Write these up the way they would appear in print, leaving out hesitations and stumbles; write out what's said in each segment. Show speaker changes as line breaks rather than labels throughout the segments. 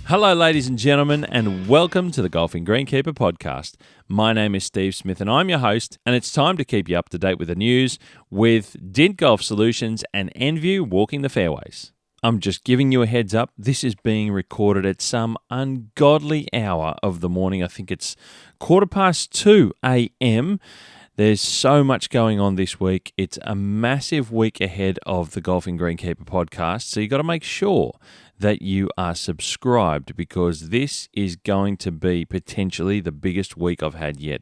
Hello, ladies and gentlemen, and welcome to the Golfing Greenkeeper podcast. My name is Steve Smith, and I'm your host, and it's time to keep you up to date with the news with Dint Golf Solutions and Enview Walking the Fairways. I'm just giving you a heads up. This is being recorded at some ungodly hour of the morning. I think it's 2:15 a.m. There's so much going on this week. It's a massive week ahead of the Golfing Greenkeeper podcast, so you've got to make sure that you are subscribed because this is going to be potentially the biggest week I've had yet.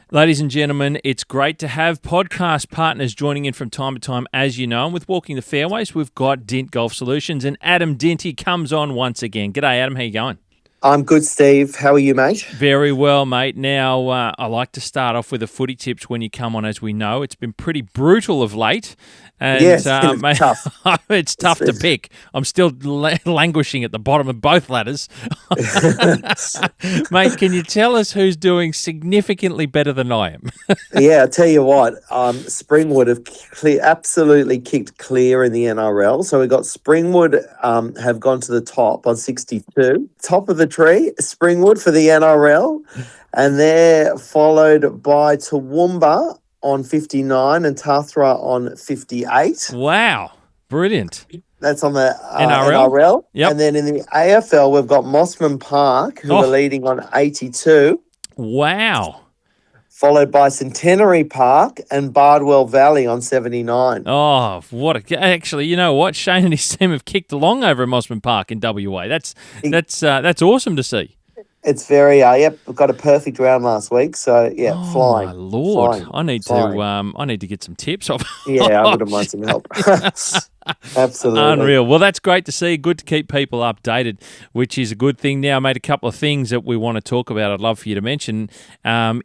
Ladies and gentlemen, it's great to have podcast partners joining in from time to time. As you know, and with Walking the Fairways, we've got Dint Golf Solutions, and Adam Dinty comes on once again. G'day, Adam. How you going?
I'm good, Steve. How are you, mate?
Very well, mate. Now, I like to start off with the footy tips when you come on, as we know. It's been pretty brutal of late. And,
yes, it's
mate,
tough.
It's tough to pick. I'm still languishing at the bottom of both ladders. Mate, can you tell us who's doing significantly better than I am?
Yeah, I'll tell you what. Springwood have absolutely kicked clear in the NRL. So we got Springwood have gone to the top on 62. Top of the tree, Springwood for the NRL. And they're followed by Toowoomba on 59 and Tathra on 58.
Wow. Brilliant.
That's on the
NRL. Yep.
And then in the AFL, we've got Mossman Park, who are leading on 82.
Wow.
Followed by Centenary Park and Bardwell Valley on 79.
Oh, actually, you know what? Shane and his team have kicked along over at Mossman Park in WA. That's awesome to see.
It's very, we got a perfect round last week, so flying.
My Lord,
flying,
I need to get some tips off.
Yeah, I wouldn't mind some help. Absolutely.
Unreal. Well, that's great to see. Good to keep people updated, which is a good thing. Now, mate, a couple of things that we want to talk about, I'd love for you to mention,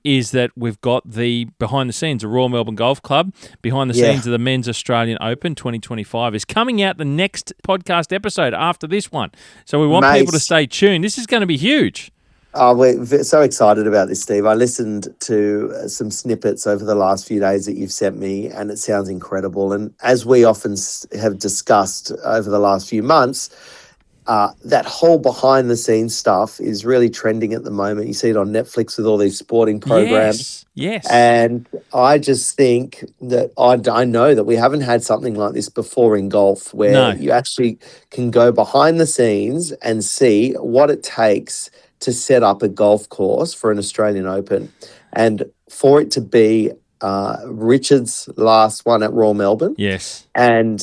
is that we've got the behind the scenes, the Royal Melbourne Golf Club, behind the scenes of the Men's Australian Open 2025 is coming out the next podcast episode after this one. So we want people to stay tuned. This is going to be huge.
Oh, we're so excited about this, Steve. I listened to some snippets over the last few days that you've sent me, and it sounds incredible. And as we often have discussed over the last few months, that whole behind-the-scenes stuff is really trending at the moment. You see it on Netflix with all these sporting programs.
Yes.
And I just think that I know that we haven't had something like this before in golf where you actually can go behind the scenes and see what it takes to set up a golf course for an Australian Open. And for it to be Richard's last one at Royal Melbourne.
Yes.
And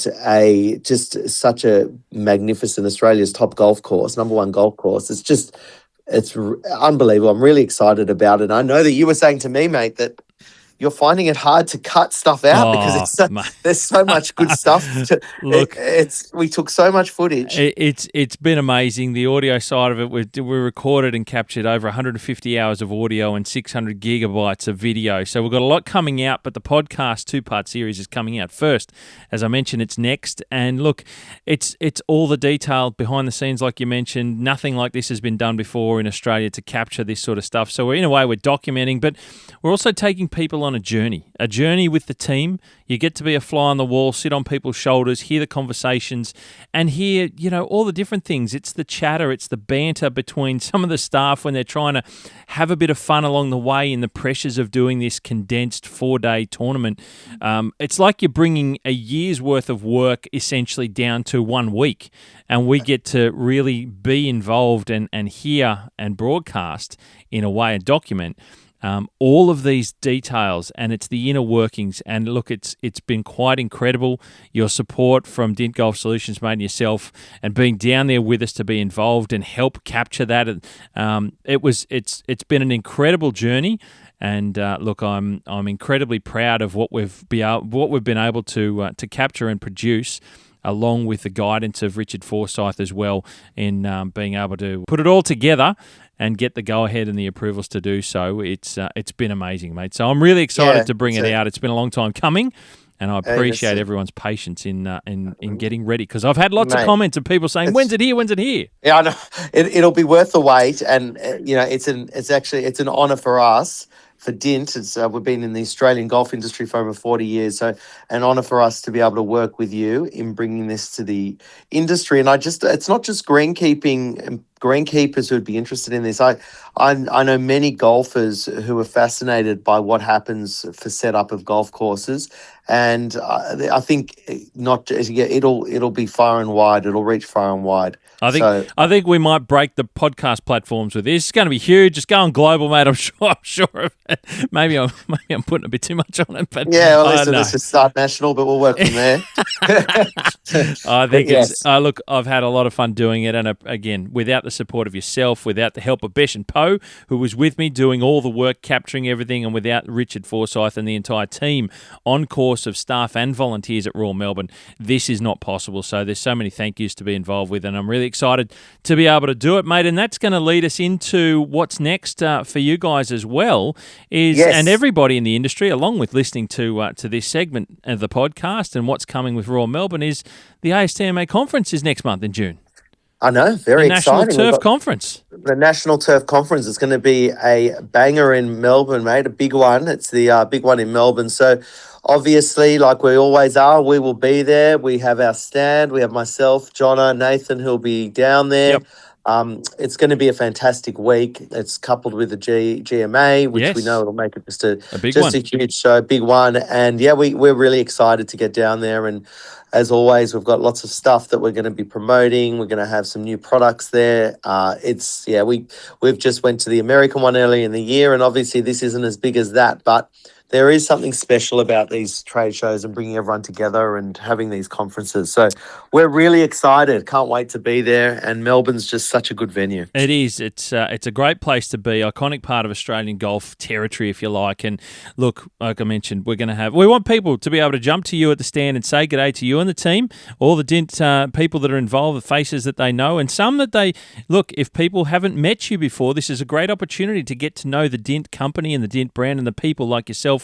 just such a magnificent Australia's top golf course, number one golf course. It's unbelievable. I'm really excited about it. I know that you were saying to me, mate, that you're finding it hard to cut stuff out because there's so much good stuff.
Look,
we took so much footage.
It's been amazing. The audio side of it, we recorded and captured over 150 hours of audio and 600 gigabytes of video. So we've got a lot coming out, but the podcast two-part series is coming out first. As I mentioned, it's next. And look, it's all the detail behind the scenes, like you mentioned. Nothing like this has been done before in Australia to capture this sort of stuff. So in a way, we're documenting, but we're also taking people on a journey with the team. You get to be a fly on the wall, sit on people's shoulders, hear the conversations, and hear, all the different things. It's the chatter, it's the banter between some of the staff when they're trying to have a bit of fun along the way in the pressures of doing this condensed 4-day tournament. It's like you're bringing a year's worth of work essentially down to 1 week, and we get to really be involved and hear and broadcast in a way and document all of these details, and it's the inner workings. And look, it's been quite incredible. Your support from Dint Golf Solutions, mate, and yourself, and being down there with us to be involved and help capture that. It's been an incredible journey. And look, I'm incredibly proud of what we've been able to capture and produce, along with the guidance of Richard Forsyth as well, in being able to put it all together and get the go-ahead and the approvals to do so. It's been amazing, mate. So I'm really excited to bring it out. It's been a long time coming, and I appreciate everyone's patience in getting ready, because I've had lots of comments of people saying, "When's it here? When's it here?"
Yeah, I know. It'll be worth the wait, and it's an honour for us. For Dint, we've been in the Australian golf industry for over 40 years, so an honour for us to be able to work with you in bringing this to the industry. And it's not just greenkeeping greenkeepers who'd be interested in this. I know many golfers who are fascinated by what happens for setup of golf courses, and I think it'll be far and wide. It'll reach far and wide.
I think we might break the podcast platforms with this. It's going to be huge. It's going global, mate. I'm sure of it. Maybe I'm putting a bit too much on it, but
yeah. Well, listen, let's just start national, but we'll work from there.
I think look, I've had a lot of fun doing it, and again, without the support of yourself, without the help of Besh and Poe, who was with me doing all the work, capturing everything, and without Richard Forsyth and the entire team on course of staff and volunteers at Royal Melbourne, this is not possible. So there's so many thank yous to be involved with, and I'm really excited to be able to do it, mate. And that's going to lead us into what's next for you guys as well, and everybody in the industry, along with listening to this segment of the podcast and what's coming with Royal Melbourne, is the ASTMA conference is next month in June.
I know, very exciting.
National Turf Conference.
The National Turf Conference is going to be a banger in Melbourne, mate, a big one. It's the big one in Melbourne. So obviously, like we always are, we will be there. We have our stand. We have myself, Jonna, Nathan, who'll be down there.
Yep.
It's going to be a fantastic week. It's coupled with the GMA, which we know it'll make it just a huge show, big one. And yeah, we're really excited to get down there. And as always, we've got lots of stuff that we're going to be promoting. We're going to have some new products there. We've just went to the American one early in the year, and obviously this isn't as big as that, but there is something special about these trade shows and bringing everyone together and having these conferences. So we're really excited. Can't wait to be there. And Melbourne's just such a good venue.
It is. It's a great place to be. Iconic part of Australian golf territory, if you like. And look, like I mentioned, we want people to be able to jump to you at the stand and say g'day to you and the team, all the Dint people that are involved, the faces that they know, and some that if people haven't met you before, this is a great opportunity to get to know the Dint company and the Dint brand and the people like yourself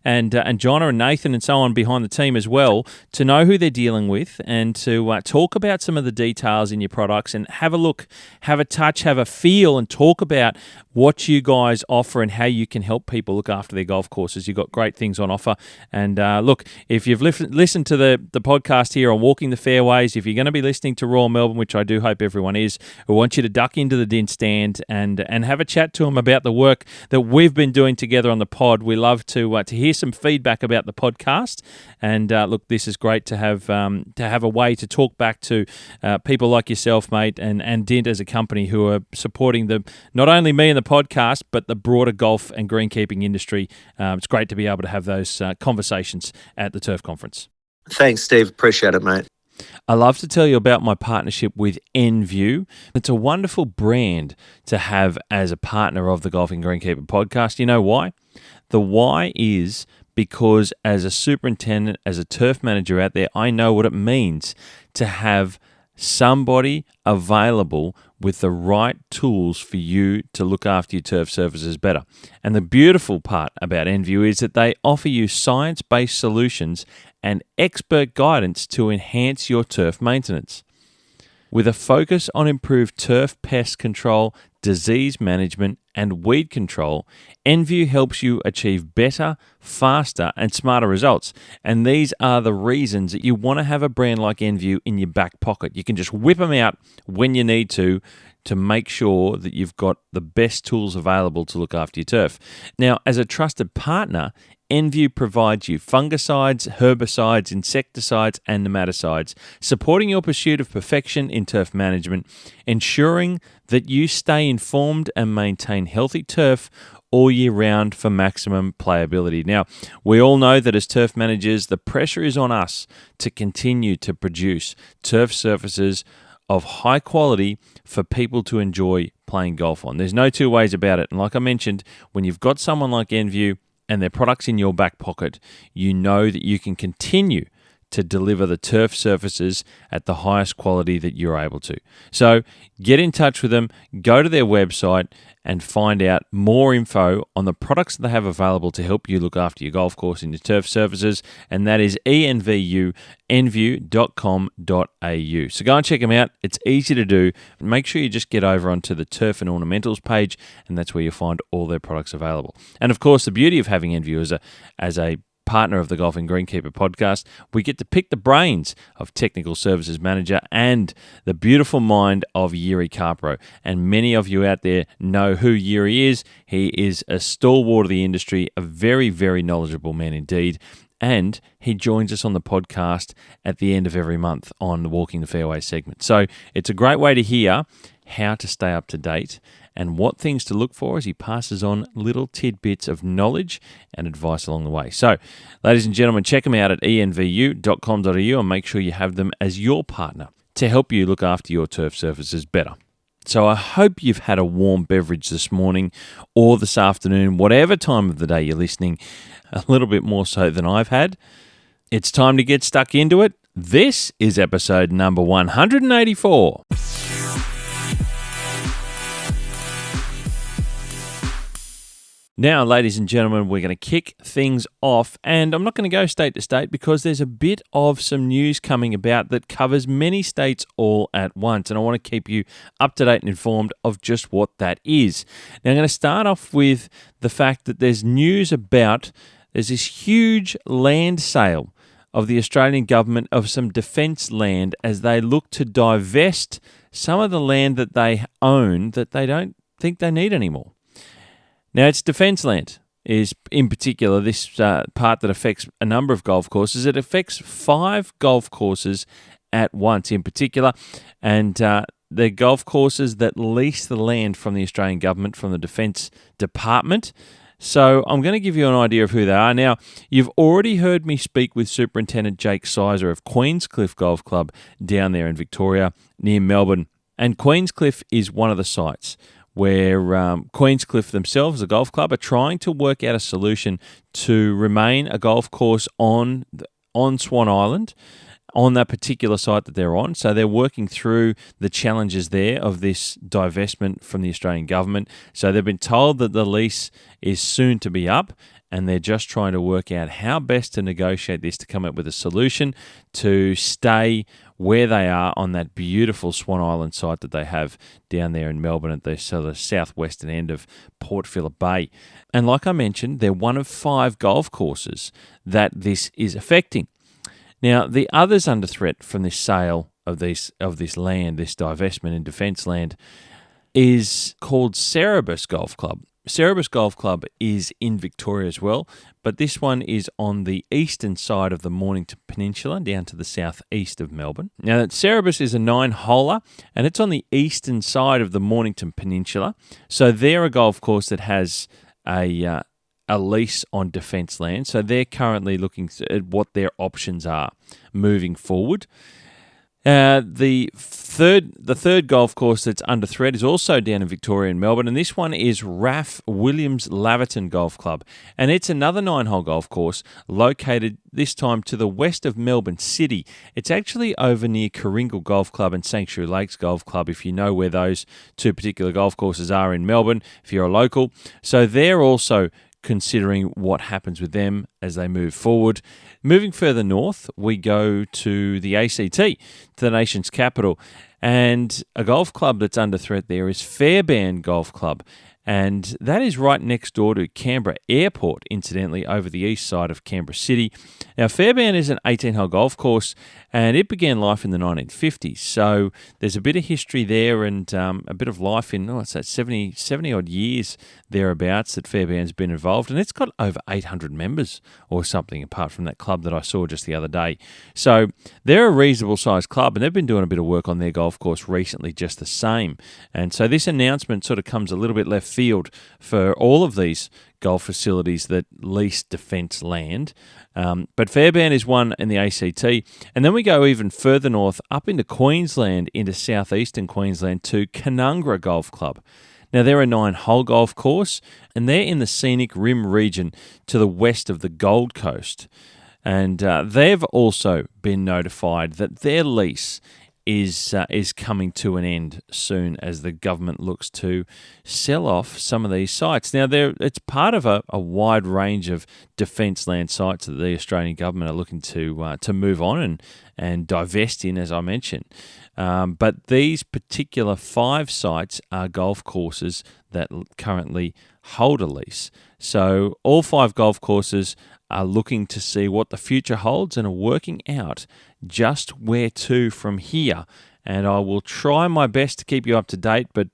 and Jonna and Nathan and so on behind the team as well, to know who they're dealing with and to talk about some of the details in your products and have a look, have a touch, have a feel, and talk about what you guys offer and how you can help people look after their golf courses. You've got great things on offer. And look, if you've listened to the podcast here on Walking the Fairways, if you're going to be listening to Royal Melbourne, which I do hope everyone is, we want you to duck into the Dint stand and have a chat to them about the work that we've been doing together on the pod. We love to hear some feedback about the podcast. And look, this is great to have a way to talk back to people like yourself, mate, and Dint as a company who are supporting not only me and the podcast, but the broader golf and greenkeeping industry. It's great to be able to have those conversations at the Turf Conference.
Thanks, Steve. Appreciate it, mate.
I love to tell you about my partnership with Enview. It's a wonderful brand to have as a partner of the Golf and Greenkeeper podcast. You know why? The why is because as a superintendent, as a turf manager out there, I know what it means to have somebody available with the right tools for you to look after your turf surfaces better. And the beautiful part about Enview is that they offer you science-based solutions and expert guidance to enhance your turf maintenance. With a focus on improved turf pest control, disease management, and weed control, Enview helps you achieve better, faster, and smarter results. And these are the reasons that you want to have a brand like Enview in your back pocket. You can just whip them out when you need to make sure that you've got the best tools available to look after your turf. Now, as a trusted partner, Enview provides you fungicides, herbicides, insecticides, and nematicides, supporting your pursuit of perfection in turf management, ensuring that you stay informed and maintain healthy turf all year round for maximum playability. Now, we all know that as turf managers, the pressure is on us to continue to produce turf surfaces of high quality for people to enjoy playing golf on. There's no two ways about it. And like I mentioned, when you've got someone like Enview and their products in your back pocket, you know that you can continue to deliver the turf surfaces at the highest quality that you're able to. So get in touch with them, go to their website and find out more info on the products that they have available to help you look after your golf course and your turf surfaces, and that is enview.com.au. So go and check them out. It's easy to do. Make sure you just get over onto the Turf and Ornamentals page, and that's where you'll find all their products available. And of course, the beauty of having Enview as a partner of the Golfing Greenkeeper podcast. We get to pick the brains of Technical Services Manager and the beautiful mind of Yuri Carpro. And many of you out there know who Yuri is. He is a stalwart of the industry, a very, very knowledgeable man indeed. And he joins us on the podcast at the end of every month on the Walking the Fairways segment. So it's a great way to hear how to stay up to date and what things to look for as he passes on little tidbits of knowledge and advice along the way. So, ladies and gentlemen, check them out at envu.com.au and make sure you have them as your partner to help you look after your turf surfaces better. So I hope you've had a warm beverage this morning or this afternoon, whatever time of the day you're listening, a little bit more so than I've had. It's time to get stuck into it. This is episode number 184. Now, ladies and gentlemen, we're going to kick things off, and I'm not going to go state to state because there's a bit of some news coming about that covers many states all at once, and I want to keep you up to date and informed of just what that is. Now, I'm going to start off with the fact that there's news about there's this huge land sale of the Australian government of some defence land as they look to divest some of the land that they own that they don't think they need anymore. Now, it's defence land is, in particular, this part that affects a number of golf courses. It affects 5 golf courses at once in particular, and they're golf courses that lease the land from the Australian government, from the Defence Department. So I'm going to give you an idea of who they are. Now, you've already heard me speak with Superintendent Jake Sizer of Queenscliff Golf Club down there in Victoria, near Melbourne. And Queenscliff is one of the sites where Queenscliff themselves, the golf club, are trying to work out a solution to remain a golf course on Swan Island, on that particular site that they're on. So they're working through the challenges there of this divestment from the Australian government. So they've been told that the lease is soon to be up, and they're just trying to work out how best to negotiate this to come up with a solution to stay where they are on that beautiful Swan Island site that they have down there in Melbourne at the southwestern end of Port Phillip Bay. And like I mentioned, they're one of 5 golf courses that this is affecting. Now, the others under threat from this sale of this land, this divestment in defence land, is called Cerberus Golf Club. Cerberus Golf Club is in Victoria as well, but this one is on the eastern side of the Mornington Peninsula, down to the southeast of Melbourne. Now, Cerberus is a 9-holer, and it's on the eastern side of the Mornington Peninsula. So they're a golf course that has a lease on defence land. So they're currently looking at what their options are moving forward. The third golf course that's under threat is also down in Victoria and Melbourne, and this one is Raf Williams Laverton Golf Club, and it's another 9-hole golf course located this time to the west of Melbourne City. It's actually over near Coringal Golf Club and Sanctuary Lakes Golf Club, if you know where those 2 particular golf courses are in Melbourne, if you're a local. So they're also considering what happens with them as they move forward. Moving further north, we go to the ACT, to the nation's capital, and a golf club that's under threat there is Fairbairn Golf Club, and that is right next door to Canberra Airport, incidentally, over the east side of Canberra City. Now, Fairbairn is an 18-hole golf course, and it began life in the 1950s, so there's a bit of history there and a bit of life in, 70-odd years thereabouts that Fairbairn's been involved, and it's got over 800 members or something, apart from that club that I saw just the other day. So they're a reasonable-sized club, and they've been doing a bit of work on their golf course recently just the same. And so this announcement sort of comes a little bit left field for all of these golf facilities that lease defence land. But Fairbairn is one in the ACT. And then we go even further north, up into Queensland, into southeastern Queensland, to Canungra Golf Club. Now, they're a 9-hole golf course, and they're in the Scenic Rim region to the west of the Gold Coast. And they've also been notified that their lease is coming to an end soon as the government looks to sell off some of these sites. Now, it's part of a wide range of defence land sites that the Australian government are looking to move on and divest in, as I mentioned. But these particular 5 sites are golf courses that currently hold a lease. So all 5 golf courses are looking to see what the future holds and are working out just where to from here. And I will try my best to keep you up to date. But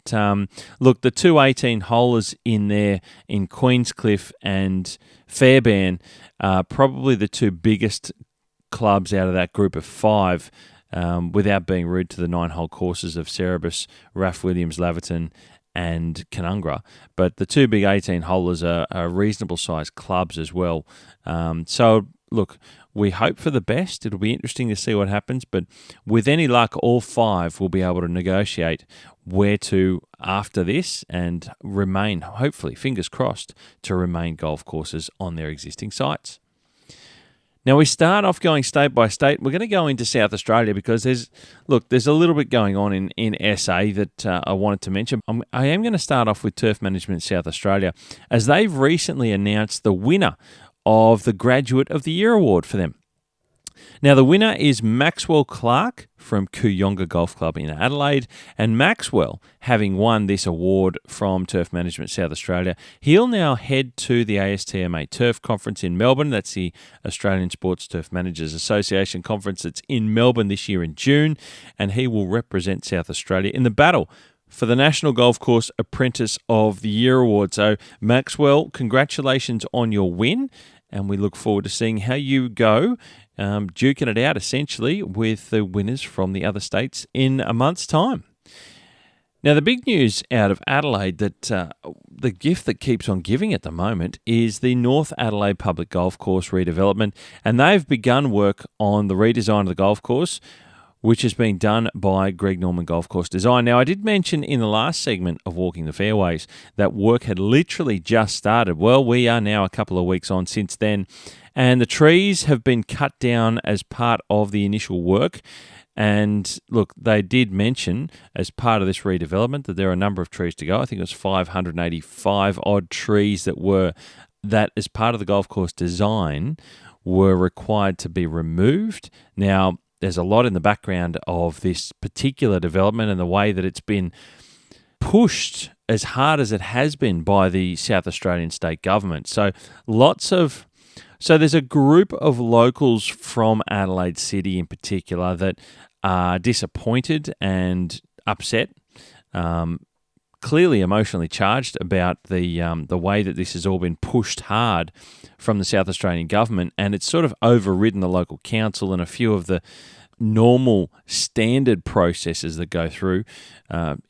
look, the 2 18-holers in there in Queenscliff and Fairbairn are probably the 2 biggest clubs out of that group of 5, without being rude to the 9-hole courses of Cerebus, Ralph Williams, Laverton and Canungra. But the 2 big 18-holers are reasonable-sized clubs as well. So, look, we hope for the best. It'll be interesting to see what happens. But with any luck, all 5 will be able to negotiate where to after this and remain, hopefully, fingers crossed, to remain golf courses on their existing sites. Now, we start off going state by state. We're going to go into South Australia because there's a little bit going on in SA that I wanted to mention. I am going to start off with Turf Management South Australia, as they've recently announced the winner of the Graduate of the Year award for them. Now, the winner is Maxwell Clark from Kooyonga Golf Club in Adelaide, and Maxwell, having won this award from Turf Management South Australia, he'll now head to the ASTMA Turf Conference in Melbourne. That's the Australian Sports Turf Managers Association Conference that's in Melbourne this year in June, and he will represent South Australia in the battle for the National Golf Course Apprentice of the Year award. So, Maxwell, congratulations on your win, and we look forward to seeing how you go, duking it out essentially with the winners from the other states in a month's time. Now, the big news out of Adelaide, that the gift that keeps on giving at the moment, is the North Adelaide Public Golf Course redevelopment, and they've begun work on the redesign of the golf course, which is being done by Greg Norman Golf Course Design. Now, I did mention in the last segment of Walking the Fairways that work had literally just started. Well, we are now a couple of weeks on since then, and the trees have been cut down as part of the initial work. And look, they did mention as part of this redevelopment that there are a number of trees to go. I think it was 585 odd trees that as part of the golf course design were required to be removed. Now, there's a lot in the background of this particular development and the way that it's been pushed as hard as it has been by the South Australian state government. So there's a group of locals from Adelaide City in particular that are disappointed and upset, clearly emotionally charged about the way that this has all been pushed hard from the South Australian government, and it's sort of overridden the local council and a few of the normal standard processes that go through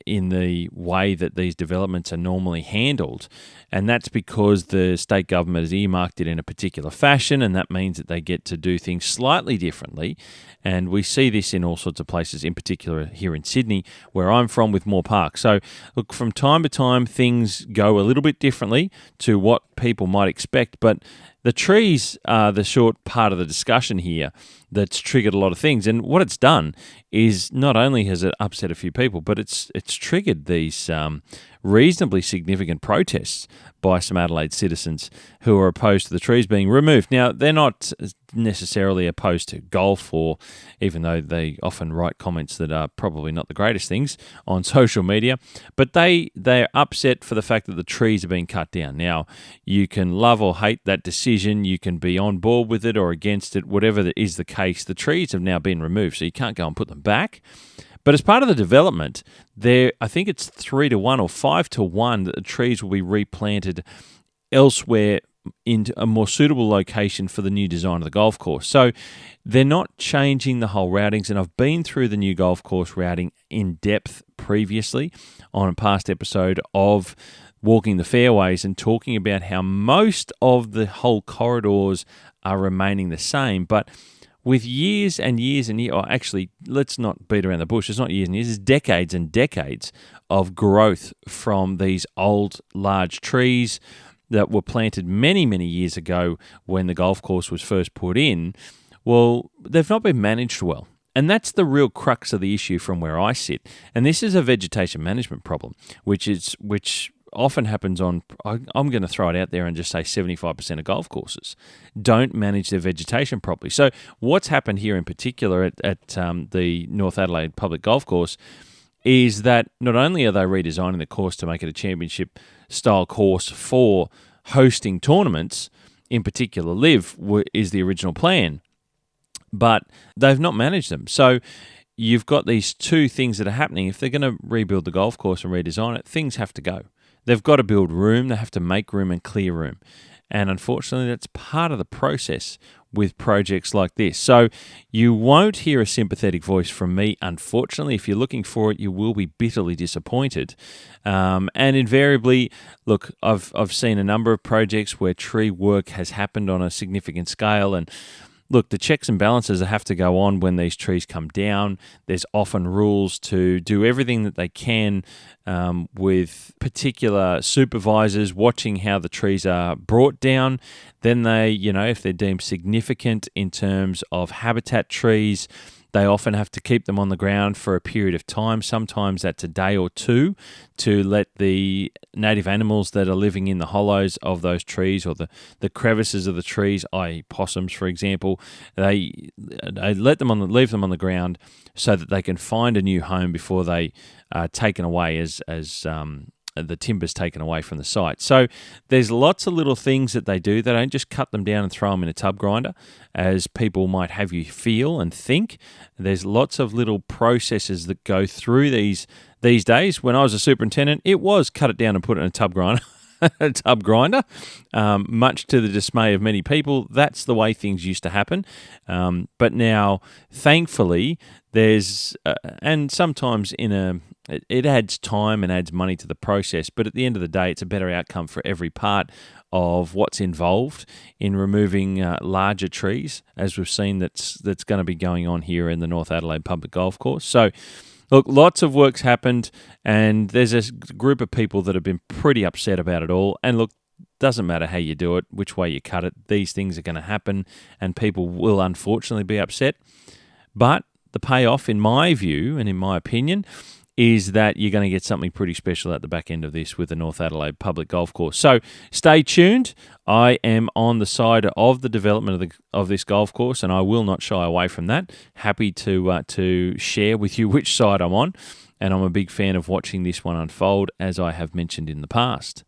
in the way that these developments are normally handled. And that's because the state government has earmarked it in a particular fashion, and that means that they get to do things slightly differently. And we see this in all sorts of places, in particular here in Sydney, where I'm from, with Moore Park. So, look, from time to time, things go a little bit differently to what people might expect, but the trees are the short part of the discussion here that's triggered a lot of things. And what it's done is not only has it upset a few people, but it's triggered these reasonably significant protests by some Adelaide citizens who are opposed to the trees being removed. Now, they're not necessarily opposed to golf, or even though they often write comments that are probably not the greatest things on social media, but they're upset for the fact that the trees are being cut down. Now, you can love or hate that decision, you can be on board with it or against it, whatever is the case, the trees have now been removed, so you can't go and put them back. But as part of the development, I think it's 3-1 or 5-1 that the trees will be replanted elsewhere into a more suitable location for the new design of the golf course. So they're not changing the whole routings, and I've been through the new golf course routing in depth previously on a past episode of Walking the Fairways and talking about how most of the whole corridors are remaining the same, but with years and years and years, or actually, let's not beat around the bush, it's not years and years, it's decades and decades of growth from these old, large trees that were planted many, many years ago when the golf course was first put in. Well, they've not been managed well. And that's the real crux of the issue from where I sit. And this is a vegetation management problem, which often happens on, I'm going to throw it out there and just say 75% of golf courses don't manage their vegetation properly. So what's happened here in particular at the North Adelaide Public Golf Course is that not only are they redesigning the course to make it a championship style course for hosting tournaments, in particular Live is the original plan, but they've not managed them. So you've got these two things that are happening. If they're going to rebuild the golf course and redesign it, things have to go. They've got to build room, they have to make room and clear room. And unfortunately, that's part of the process with projects like this. So you won't hear a sympathetic voice from me, unfortunately. If you're looking for it, you will be bitterly disappointed. And invariably, look, I've seen a number of projects where tree work has happened on a significant scale, and look, the checks and balances have to go on when these trees come down. There's often rules to do everything that they can with particular supervisors watching how the trees are brought down. Then they, if they're deemed significant in terms of habitat trees, they often have to keep them on the ground for a period of time. Sometimes that's a day or two to let the native animals that are living in the hollows of those trees or the crevices of the trees, i.e. possums, for example, they leave them on the ground so that they can find a new home before they are taken away as the timber's taken away from the site. So there's lots of little things that they do. They don't just cut them down and throw them in a tub grinder, as people might have you feel and think. There's lots of little processes that go through these days. When I was a superintendent, it was cut it down and put it in a tub grinder. Much to the dismay of many people. That's the way things used to happen. But now, thankfully, there's and sometimes it adds time and adds money to the process, but at the end of the day, it's a better outcome for every part of what's involved in removing larger trees, as we've seen that's going to be going on here in the North Adelaide Public Golf Course. So, look, lots of work's happened, and there's a group of people that have been pretty upset about it all. And look, doesn't matter how you do it, which way you cut it, these things are going to happen, and people will unfortunately be upset. But the payoff, in my view and in my opinion, is that you're going to get something pretty special at the back end of this with the North Adelaide Public Golf Course. So stay tuned. I am on the side of the development of this golf course, and I will not shy away from that. Happy to share with you which side I'm on, and I'm a big fan of watching this one unfold, as I have mentioned in the past.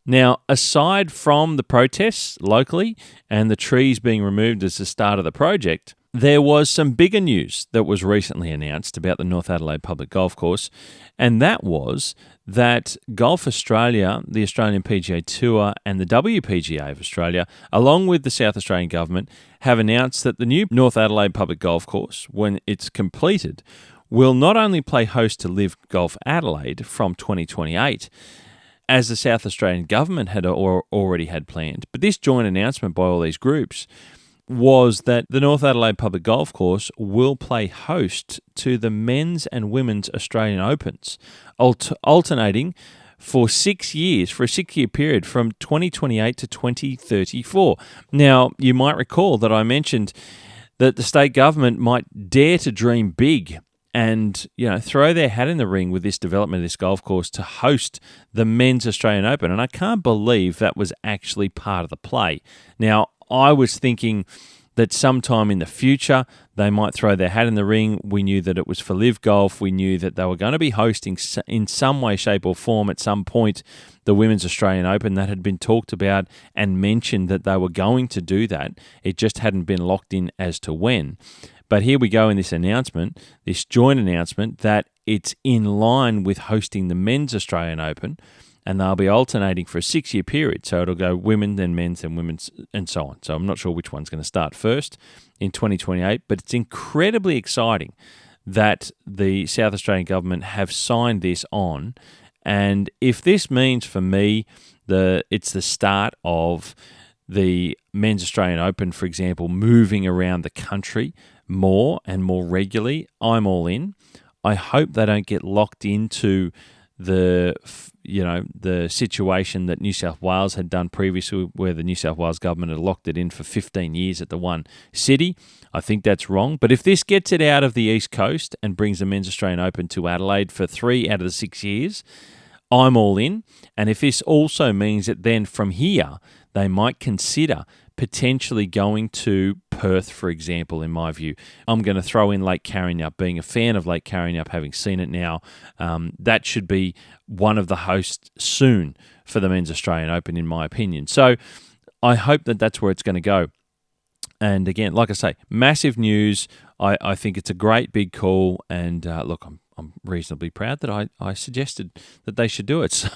Now, aside from the protests locally and the trees being removed as the start of the project, there was some bigger news that was recently announced about the North Adelaide Public Golf Course, and that was that Golf Australia, the Australian PGA Tour, and the WPGA of Australia, along with the South Australian Government, have announced that the new North Adelaide Public Golf Course, when it's completed, will not only play host to Live Golf Adelaide from 2028, as the South Australian Government had already had planned, but this joint announcement by all these groups was that the North Adelaide Public Golf Course will play host to the men's and women's Australian Opens, alternating for 6 years, for a 6-year period from 2028 to 2034. Now, you might recall that I mentioned that the state government might dare to dream big and throw their hat in the ring with this development of this golf course to host the men's Australian Open. And I can't believe that was actually part of the play. Now, I was thinking that sometime in the future they might throw their hat in the ring. We knew that it was for Live Golf. We knew that they were going to be hosting in some way, shape or form at some point the Women's Australian Open. That had been talked about and mentioned that they were going to do that. It just hadn't been locked in as to when. But here we go in this announcement, this joint announcement, that it's in line with hosting the Men's Australian Open, and they'll be alternating for a 6-year period. So it'll go women, then men's, then women's, and so on. So I'm not sure which one's going to start first in 2028, but it's incredibly exciting that the South Australian Government have signed this on. And if this means for me it's the start of the Men's Australian Open, for example, moving around the country more and more regularly, I'm all in. I hope they don't get locked into the situation that New South Wales had done previously, where the New South Wales government had locked it in for 15 years at the one city. I think that's wrong. But if this gets it out of the East Coast and brings the Men's Australian Open to Adelaide for 3 out of the 6 years, I'm all in. And if this also means that then from here, they might consider potentially going to Perth, for example, in my view. I'm going to throw in Lake Carrinyup, being a fan of Lake Carrinyup, having seen it now. That should be one of the hosts soon for the Men's Australian Open, in my opinion. So I hope that that's where it's going to go. And again, like I say, massive news. I think it's a great big call. And look, I'm reasonably proud that I suggested that they should do it. So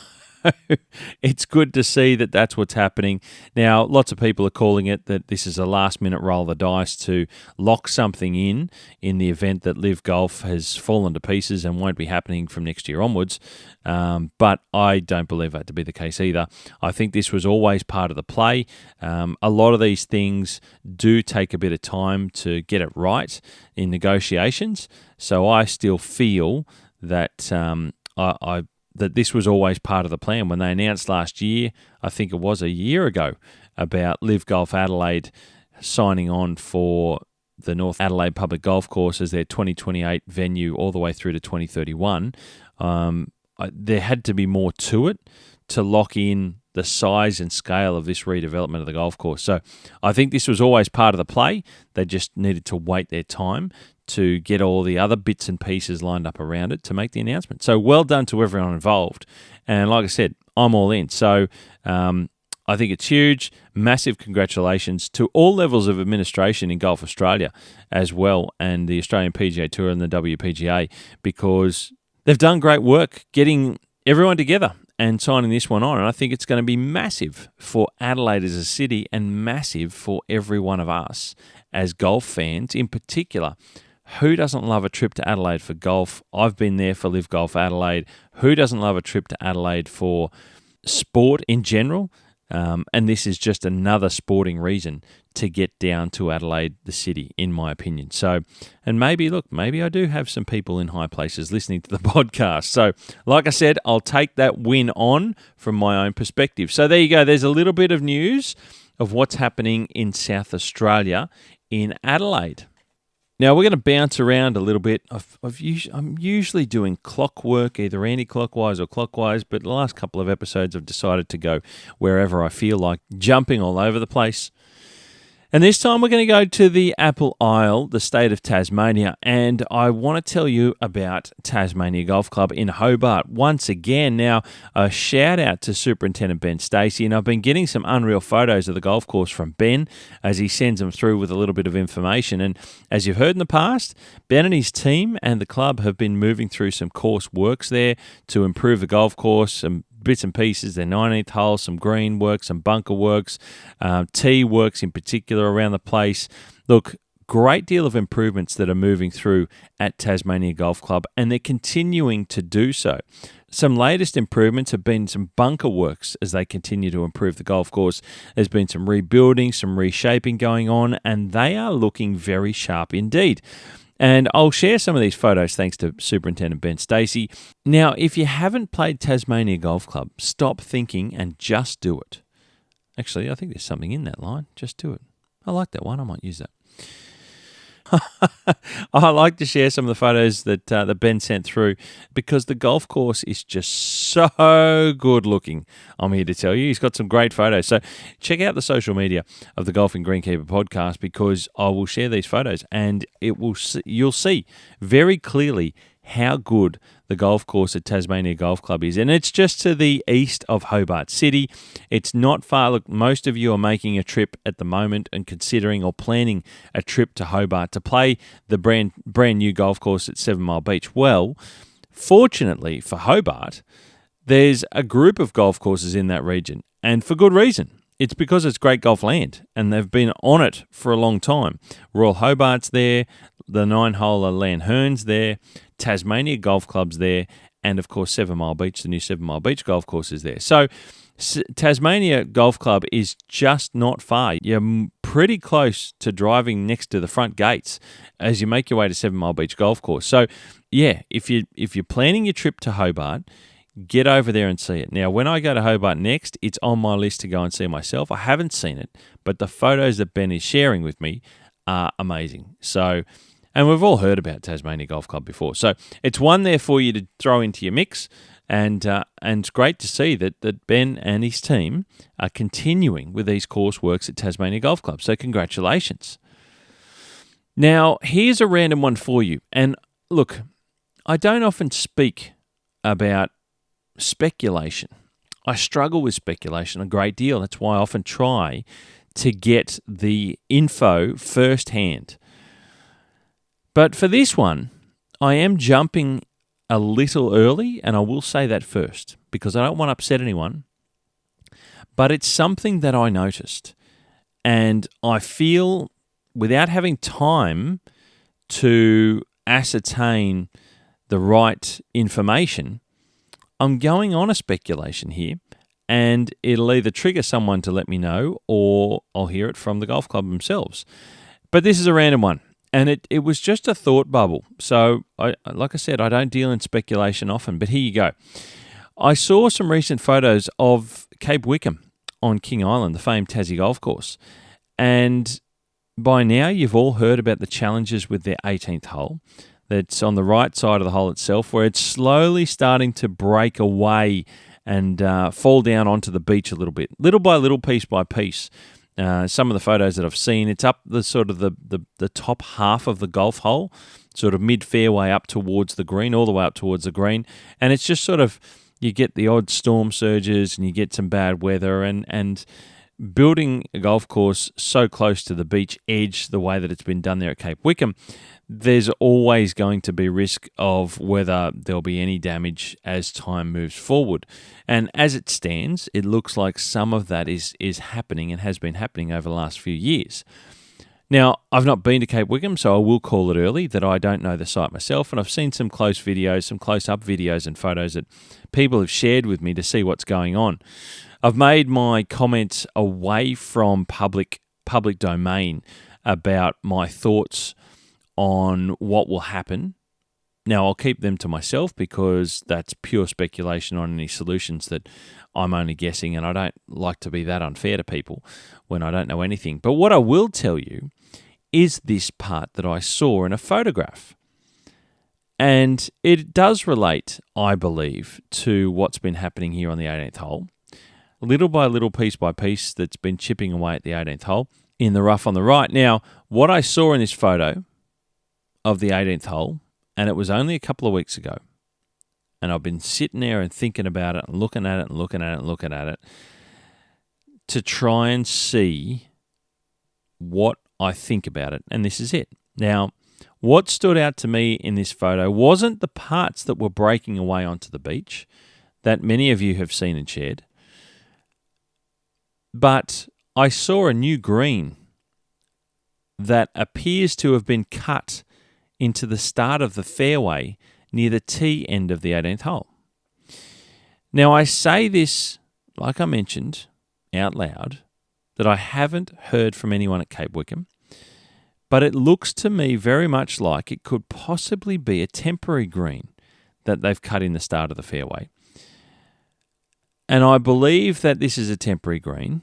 it's good to see that that's what's happening. Now, lots of people are calling it that this is a last-minute roll of the dice to lock something in the event that Live Golf has fallen to pieces and won't be happening from next year onwards. But I don't believe that to be the case either. I think this was always part of the play. A lot of these things do take a bit of time to get it right in negotiations. So I still feel that that this was always part of the plan. When they announced last year, I think it was a year ago, about Live Golf Adelaide signing on for the North Adelaide Public Golf Course as their 2028 venue all the way through to 2031, there had to be more to it to lock in the size and scale of this redevelopment of the golf course. So I think this was always part of the play. They just needed to wait their time to get all the other bits and pieces lined up around it to make the announcement. So well done to everyone involved. And like I said, I'm all in. So I think it's huge. Massive congratulations to all levels of administration in Golf Australia as well, and the Australian PGA Tour and the WPGA, because they've done great work getting everyone together and signing this one on. And I think it's going to be massive for Adelaide as a city and massive for every one of us as golf fans in particular. Who doesn't love a trip to Adelaide for golf? I've been there for Live Golf Adelaide. Who doesn't love a trip to Adelaide for sport in general? And this is just another sporting reason to get down to Adelaide, the city, in my opinion. So, and maybe I do have some people in high places listening to the podcast. So, like I said, I'll take that win on from my own perspective. So there you go. There's a little bit of news of what's happening in South Australia in Adelaide. Now, we're going to bounce around a little bit. I'm usually doing clockwork, either anti-clockwise or clockwise, but the last couple of episodes I've decided to go wherever I feel like, jumping all over the place. And this time we're going to go to the Apple Isle, the state of Tasmania, and I want to tell you about Tasmania Golf Club in Hobart once again. Now, a shout out to Superintendent Ben Stacey, and I've been getting some unreal photos of the golf course from Ben as he sends them through with a little bit of information. And as you've heard in the past, Ben and his team and the club have been moving through some course works there to improve the golf course, some bits and pieces, their 19th hole, some green work, some bunker works, tee works in particular around the place. Look, great deal of improvements that are moving through at Tasmania Golf Club, and they're continuing to do so. Some latest improvements have been some bunker works as they continue to improve the golf course. There's been some rebuilding, some reshaping going on, and they are looking very sharp indeed. And I'll share some of these photos thanks to Superintendent Ben Stacey. Now, if you haven't played Tasmania Golf Club, stop thinking and just do it. Actually, I think there's something in that line. Just do it. I like that one. I might use that. I like to share some of the photos that Ben sent through because the golf course is just so good looking. I'm here to tell you, he's got some great photos. So check out the social media of the Golfing Greenkeeper podcast because I will share these photos and you'll see very clearly how good the golf course at Tasmania Golf Club is. And it's just to the east of Hobart City. It's not far. Look, most of you are making a trip at the moment and considering or planning a trip to Hobart to play the brand new golf course at 7 Mile Beach. Well, fortunately for Hobart, there's a group of golf courses in that region, and for good reason. It's because it's great golf land, and they've been on it for a long time. Royal Hobart's there, the 9-holer Lanhern's there, Tasmania Golf Club's there, and of course 7 Mile Beach, the new 7 Mile Beach golf course is there. So Tasmania Golf Club is just not far. You're pretty close to driving next to the front gates as you make your way to 7 Mile Beach golf course. So yeah, if you're planning your trip to Hobart, get over there and see it. Now, when I go to Hobart next, it's on my list to go and see myself. I haven't seen it, but the photos that Ben is sharing with me are amazing. So, and we've all heard about Tasmania Golf Club before. So it's one there for you to throw into your mix. And it's great to see that Ben and his team are continuing with these course works at Tasmania Golf Club. So congratulations. Now, here's a random one for you. And look, I don't often speak about speculation. I struggle with speculation a great deal. That's why I often try to get the info firsthand. But for this one, I am jumping a little early, and I will say that first because I don't want to upset anyone. But it's something that I noticed, and I feel without having time to ascertain the right information, I'm going on a speculation here, and it'll either trigger someone to let me know or I'll hear it from the golf club themselves. But this is a random one, and it was just a thought bubble. So, like I said, I don't deal in speculation often, but here you go. I saw some recent photos of Cape Wickham on King Island, the famed Tassie golf course, and by now you've all heard about the challenges with their 18th hole. That's on the right side of the hole itself, where it's slowly starting to break away and fall down onto the beach a little bit, little by little, piece by piece. Some of the photos that I've seen, it's up the sort of the top half of the golf hole, sort of mid-fairway up towards the green, all the way up towards the green, and it's just sort of, you get the odd storm surges and you get some bad weather, and building a golf course so close to the beach edge, the way that it's been done there at Cape Wickham, there's always going to be risk of whether there'll be any damage as time moves forward. And as it stands, it looks like some of that is happening and has been happening over the last few years. Now, I've not been to Cape Wickham, so I will call it early that I don't know the site myself, and I've seen some close videos, some close-up videos and photos that people have shared with me to see what's going on. I've made my comments away from public domain about my thoughts on what will happen. Now, I'll keep them to myself because that's pure speculation on any solutions that I'm only guessing, and I don't like to be that unfair to people when I don't know anything. But what I will tell you is this part that I saw in a photograph. And it does relate, I believe, to what's been happening here on the 18th hole. Little by little, piece by piece, that's been chipping away at the 18th hole in the rough on the right. Now, what I saw in this photo of the 18th hole, and it was only a couple of weeks ago, and I've been sitting there and thinking about it and looking at it and looking at it and looking at it to try and see what I think about it, and this is it. Now, what stood out to me in this photo wasn't the parts that were breaking away onto the beach that many of you have seen and shared, but I saw a new green that appears to have been cut into the start of the fairway near the tee end of the 18th hole. Now, I say this, like I mentioned, out loud, that I haven't heard from anyone at Cape Wickham, but it looks to me very much like it could possibly be a temporary green that they've cut in the start of the fairway. And I believe that this is a temporary green,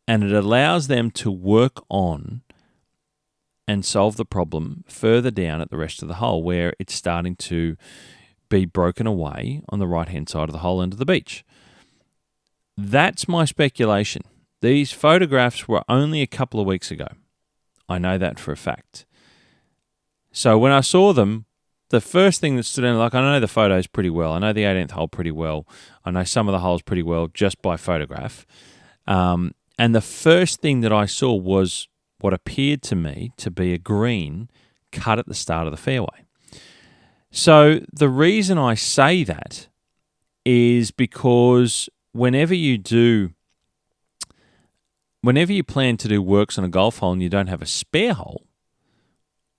and it allows them to work on and solve the problem further down at the rest of the hole, where it's starting to be broken away on the right-hand side of the hole into the beach. That's my speculation. These photographs were only a couple of weeks ago. I know that for a fact. So when I saw them, the first thing that stood out, like, I know the photos pretty well. I know the 18th hole pretty well. I know some of the holes pretty well just by photograph. And the first thing that I saw was what appeared to me to be a green cut at the start of the fairway. So the reason I say that is because whenever you plan to do works on a golf hole and you don't have a spare hole,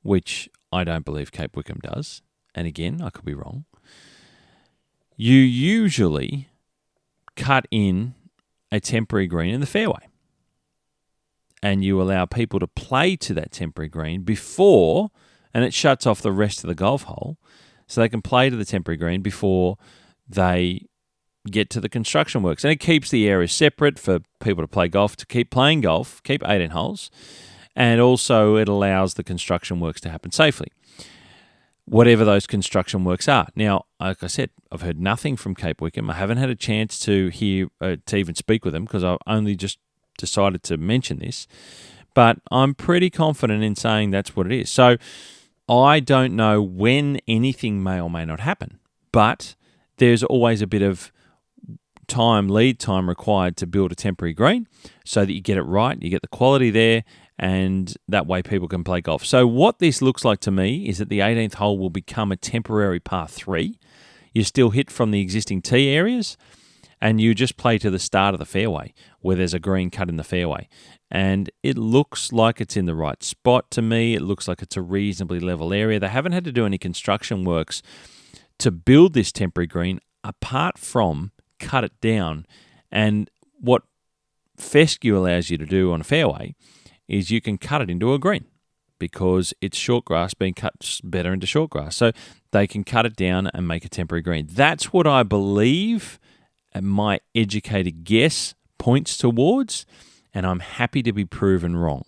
which I don't believe Cape Wickham does, and again, I could be wrong, you usually cut in a temporary green in the fairway, and you allow people to play to that temporary green before, and it shuts off the rest of the golf hole, so they can play to the temporary green before they get to the construction works. And it keeps the area separate for people to play golf, to keep playing golf, keep 18 holes, and also it allows the construction works to happen safely. whatever those construction works are. Now, like I said, I've heard nothing from Cape Wickham. I haven't had a chance to hear, to even speak with them because I've only just decided to mention this. But I'm pretty confident in saying that's what it is. So I don't know when anything may or may not happen, but there's always a bit of lead time required to build a temporary green so that you get it right, you get the quality there, and that way people can play golf. So what this looks like to me is that the 18th hole will become a temporary par 3. You still hit from the existing tee areas, and you just play to the start of the fairway where there's a green cut in the fairway. And it looks like it's in the right spot to me. It looks like it's a reasonably level area. They haven't had to do any construction works to build this temporary green apart from cut it down. And what fescue allows you to do on a fairway is you can cut it into a green because it's short grass being cut better into short grass. So they can cut it down and make a temporary green. That's what I believe and my educated guess points towards, and I'm happy to be proven wrong.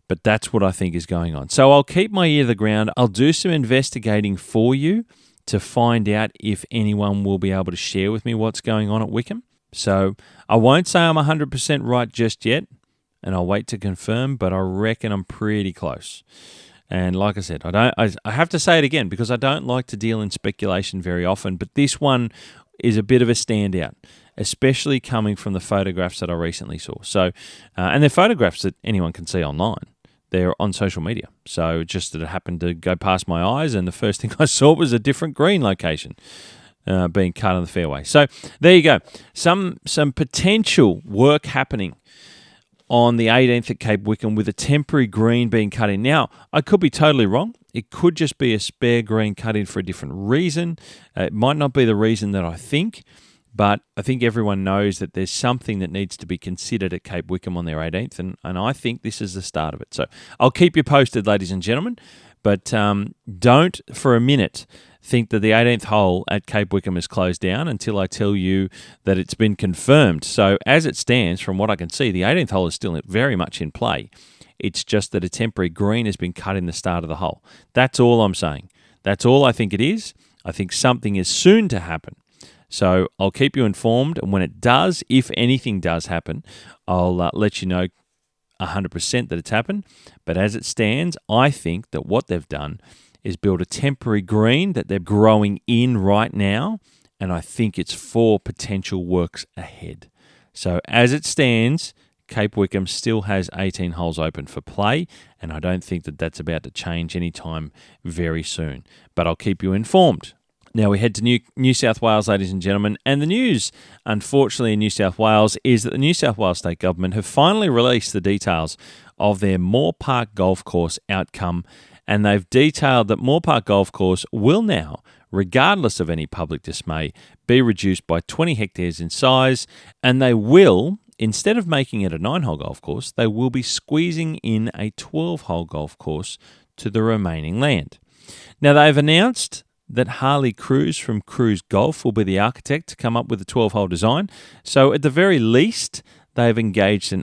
But that's what I think is going on. So I'll keep my ear to the ground. I'll do some investigating for you to find out if anyone will be able to share with me what's going on at Wickham. So I won't say I'm 100% right just yet, and I'll wait to confirm, but I reckon I'm pretty close. And like I said, I have to say it again because I don't like to deal in speculation very often, but this one is a bit of a standout, especially coming from the photographs that I recently saw. So, and they're photographs that anyone can see online. They're on social media. So just that it happened to go past my eyes, and the first thing I saw was a different green location being cut on the fairway. So there you go. Some potential work happening on the 18th at Cape Wickham with a temporary green being cut in. Now, I could be totally wrong. It could just be a spare green cut in for a different reason. It might not be the reason that I think, but I think everyone knows that there's something that needs to be considered at Cape Wickham on their 18th, and I think this is the start of it. So I'll keep you posted, ladies and gentlemen, but don't for a minute think that the 18th hole at Cape Wickham is closed down until I tell you that it's been confirmed. So as it stands, from what I can see, the 18th hole is still very much in play. It's just that a temporary green has been cut in the start of the hole. That's all I'm saying. That's all I think it is. I think something is soon to happen. So I'll keep you informed, and when it does, if anything does happen, I'll let you know 100% that it's happened. But as it stands, I think that what they've done is build a temporary green that they're growing in right now, and I think it's for potential works ahead. So as it stands, Cape Wickham still has 18 holes open for play, and I don't think that that's about to change anytime very soon. But I'll keep you informed. Now we head to New South Wales, ladies and gentlemen, and the news, unfortunately, in New South Wales is that the New South Wales State Government have finally released the details of their Moore Park Golf Course outcome, and they've detailed that Moore Park Golf Course will now, regardless of any public dismay, be reduced by 20 hectares in size, and they will, instead of making it a 9-hole golf course, they will be squeezing in a 12-hole golf course to the remaining land. Now, they've announced that Harley Cruz from Cruz Golf will be the architect to come up with a 12-hole design. So at the very least, they've engaged an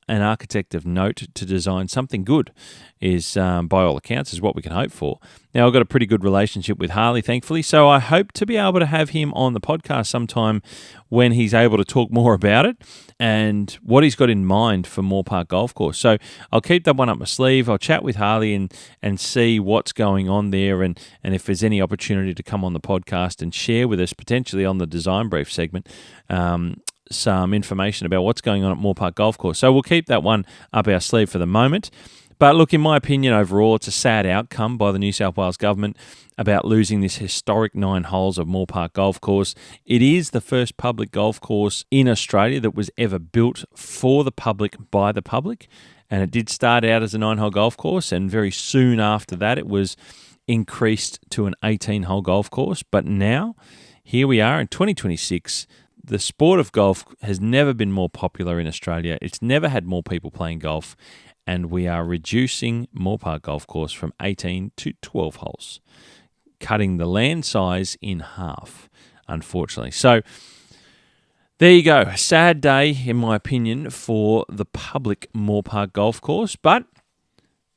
architect of note to design something good, is by all accounts, is what we can hope for. Now, I've got a pretty good relationship with Harley, thankfully, so I hope to be able to have him on the podcast sometime when he's able to talk more about it and what he's got in mind for Moore Park Golf Course. So I'll keep that one up my sleeve. I'll chat with Harley and see what's going on there, and if there's any opportunity to come on the podcast and share with us, potentially on the design brief segment, some information about what's going on at Moore Park Golf Course. So we'll keep that one up our sleeve for the moment. But look, in my opinion, overall, it's a sad outcome by the New South Wales government about losing this historic 9 holes of Moore Park Golf Course. It is the first public golf course in Australia that was ever built for the public by the public. And it did start out as a 9-hole golf course, and very soon after that it was increased to an 18-hole golf course. But now, here we are in 2026. The sport of golf has never been more popular in Australia. It's never had more people playing golf, and we are reducing Moore Park Golf Course from 18 to 12 holes, cutting the land size in half, unfortunately. So there you go. A sad day, in my opinion, for the public Moore Park Golf Course, but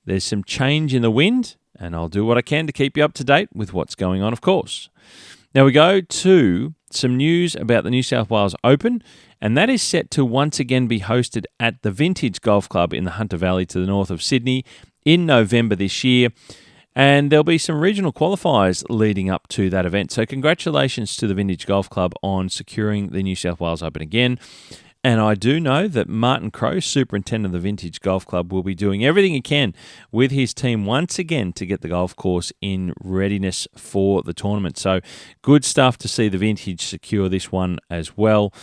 there's some change in the wind, and I'll do what I can to keep you up to date with what's going on, of course. Now we go to some news about the New South Wales Open, and that is set to once again be hosted at the Vintage Golf Club in the Hunter Valley to the north of Sydney in November this year. And there'll be some regional qualifiers leading up to that event. So congratulations to the Vintage Golf Club on securing the New South Wales Open again. And I do know that Martin Crowe, Superintendent of the Vintage Golf Club, will be doing everything he can with his team once again to get the golf course in readiness for the tournament. So good stuff to see the Vintage secure this one as well.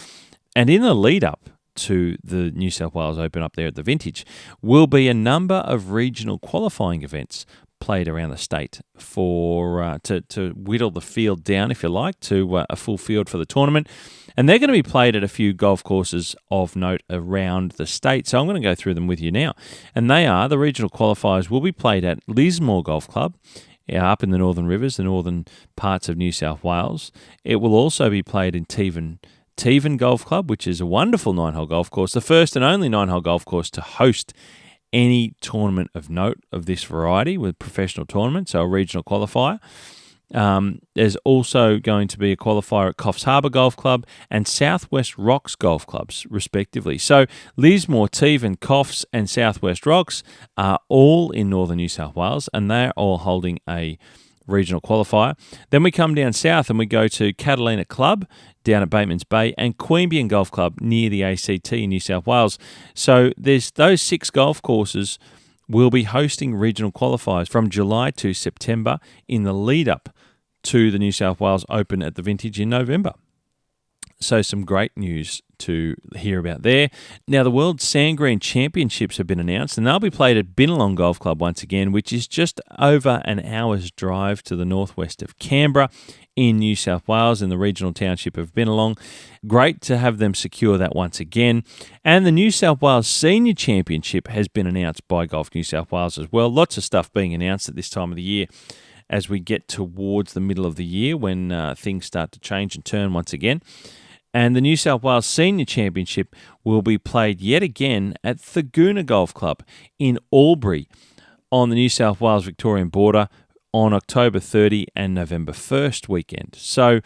And in the lead up to the New South Wales Open up there at the Vintage will be a number of regional qualifying events played around the state for to whittle the field down, if you like, to a full field for the tournament. And they're going to be played at a few golf courses of note around the state. So I'm going to go through them with you now. And they are, the regional qualifiers will be played at Lismore Golf Club, up in the Northern Rivers, the northern parts of New South Wales. It will also be played in Tevan Golf Club, which is a wonderful 9-hole golf course, the first and only 9-hole golf course to host any tournament of note of this variety with professional tournaments, so a regional qualifier. There's also going to be a qualifier at Coffs Harbour Golf Club and Southwest Rocks Golf Clubs, respectively. So Lismore, Tevan, Coffs and Southwest Rocks are all in northern New South Wales, and they're all holding a regional qualifier. Then we come down south and we go to Catalina Club down at Bateman's Bay and Queanbeyan Golf Club near the ACT in New South Wales. So there's those 6 golf courses will be hosting regional qualifiers from July to September in the lead up to the New South Wales Open at the Vintage in November. So some great news to hear about there. Now, the World Sandgreen Championships have been announced, and they'll be played at Binalong Golf Club once again, which is just over an hour's drive to the northwest of Canberra in New South Wales in the regional township of Binalong. Great to have them secure that once again. And the New South Wales Senior Championship has been announced by Golf New South Wales as well. Lots of stuff being announced at this time of the year as we get towards the middle of the year when things start to change and turn once again. And the New South Wales Senior Championship will be played yet again at Thagoona Golf Club in Albury on the New South Wales Victorian border on October 30 and November 1st weekend. So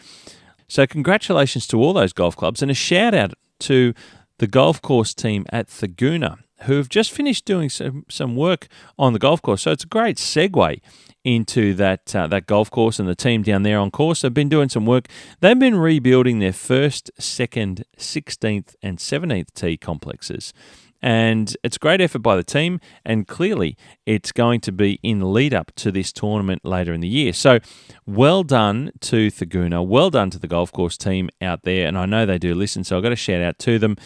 congratulations to all those golf clubs, and a shout out to the golf course team at Thagoona who have just finished doing some work on the golf course. So it's a great segue into that golf course, and the team down there on course have been doing some work. They've been rebuilding their 1st, 2nd, 16th and 17th tee complexes. And it's a great effort by the team, and clearly it's going to be in the lead up to this tournament later in the year. So well done to Thagoona, well done to the golf course team out there, and I know they do listen, so I've got to shout out to them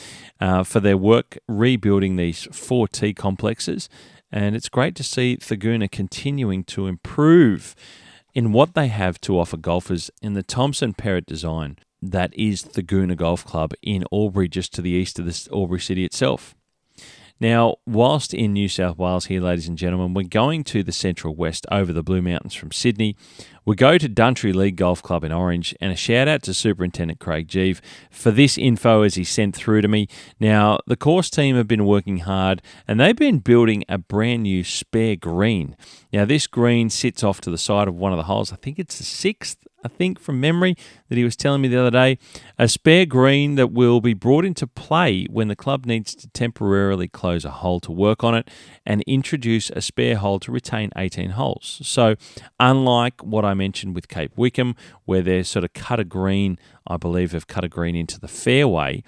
for their work rebuilding these 4 tee complexes. And it's great to see Thagoona continuing to improve in what they have to offer golfers in the Thomson Perrott design that is Thagoona Golf Club in Albury, just to the east of the Albury city itself. Now, whilst in New South Wales here, ladies and gentlemen, we're going to the Central West over the Blue Mountains from Sydney. We go to Duntry League Golf Club in Orange, and a shout out to Superintendent Craig Jeeve for this info as he sent through to me. Now, the course team have been working hard, and they've been building a brand new spare green. Now, this green sits off to the side of one of the holes. I think it's the 6th, from memory, that he was telling me the other day. A spare green that will be brought into play when the club needs to temporarily close a hole to work on it and introduce a spare hole to retain 18 holes. So unlike what I mentioned with Cape Wickham, where they're sort of cut a green, I believe they've cut a green into the fairway,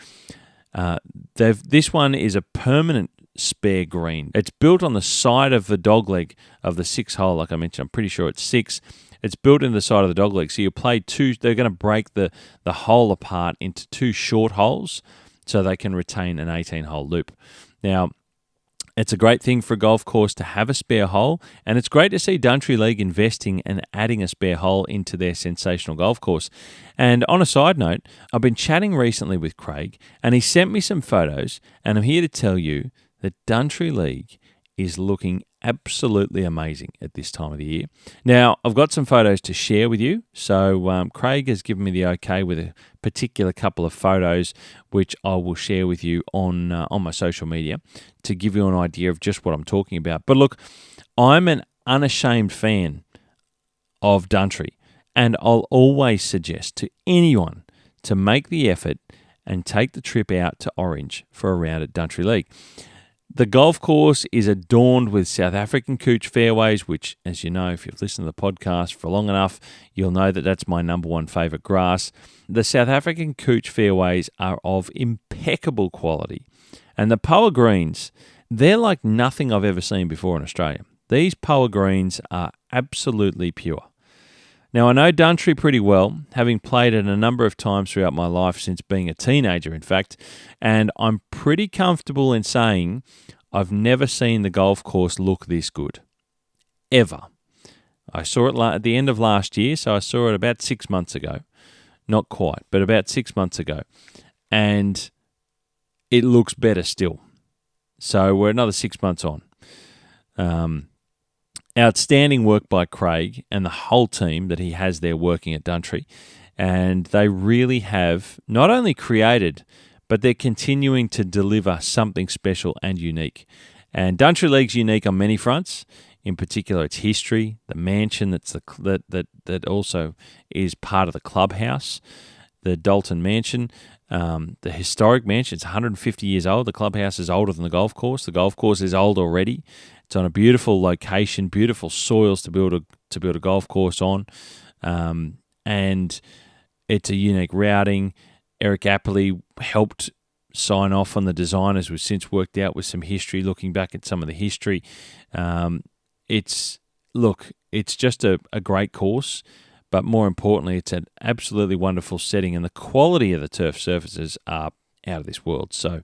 this one is a permanent spare green. It's built on the side of the dogleg of the 6th hole, like I mentioned. I'm pretty sure it's 6. It's built in the side of the dogleg. So you play 2, they're going to break the hole apart into 2 short holes so they can retain an 18-hole loop. Now, it's a great thing for a golf course to have a spare hole, and it's great to see Duntry League investing and adding a spare hole into their sensational golf course. And on a side note, I've been chatting recently with Craig, and he sent me some photos, and I'm here to tell you that Duntry League is looking absolutely amazing at this time of the year. Now, I've got some photos to share with you. So Craig has given me the okay with a particular couple of photos, which I will share with you on my social media to give you an idea of just what I'm talking about. But look, I'm an unashamed fan of Dundry, and I'll always suggest to anyone to make the effort and take the trip out to Orange for a round at Dundry League. The golf course is adorned with South African couch fairways, which, as you know, if you've listened to the podcast for long enough, you'll know that that's my number one favourite grass. The South African couch fairways are of impeccable quality. And the Poa greens, they're like nothing I've ever seen before in Australia. These Poa greens are absolutely pure. Now, I know Dundry pretty well, having played it a number of times throughout my life since being a teenager, in fact, and I'm pretty comfortable in saying I've never seen the golf course look this good, ever. I saw it at the end of last year, so I saw it about 6 months ago. Not quite, but about 6 months ago. And it looks better still. So we're another 6 months on. Outstanding work by Craig and the whole team that he has there working at Dundry. And they really have not only created, but they're continuing to deliver something special and unique. And Dundry League's unique on many fronts. In particular, its history, the mansion that also is part of the clubhouse, the Dalton Mansion, the historic mansion. It's 150 years old. The clubhouse is older than the golf course. The golf course is old already. It's on a beautiful location, beautiful soils to build a golf course on, and it's a unique routing. Eric Appley helped sign off on the design, as we've since worked out with some history, looking back at some of the history. It's just a great course, but more importantly, it's an absolutely wonderful setting, and the quality of the turf surfaces are out of this world. So,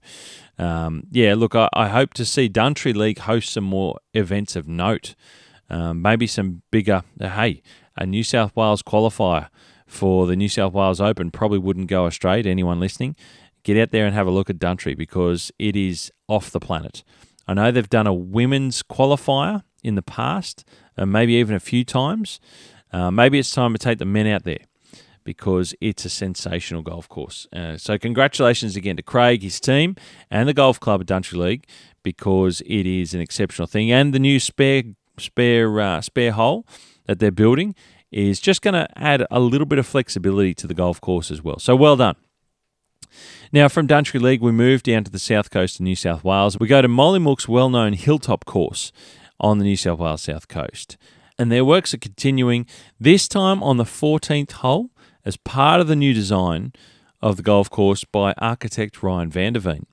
I hope to see Dundry League host some more events of note. Maybe some bigger, a New South Wales qualifier for the New South Wales Open probably wouldn't go astray to anyone listening. Get out there and have a look at Dundry because it is off the planet. I know they've done a women's qualifier in the past, maybe even a few times. Maybe it's time to take the men out there, because it's a sensational golf course. So congratulations again to Craig, his team, and the golf club at Dundry League, because it is an exceptional thing. And the new spare hole that they're building is just going to add a little bit of flexibility to the golf course as well. So well done. Now, from Dundry League, we move down to the south coast of New South Wales. We go to Mollymook's well-known Hilltop course on the New South Wales south coast. And their works are continuing, this time on the 14th hole, as part of the new design of the golf course by architect Ryan van der Veen.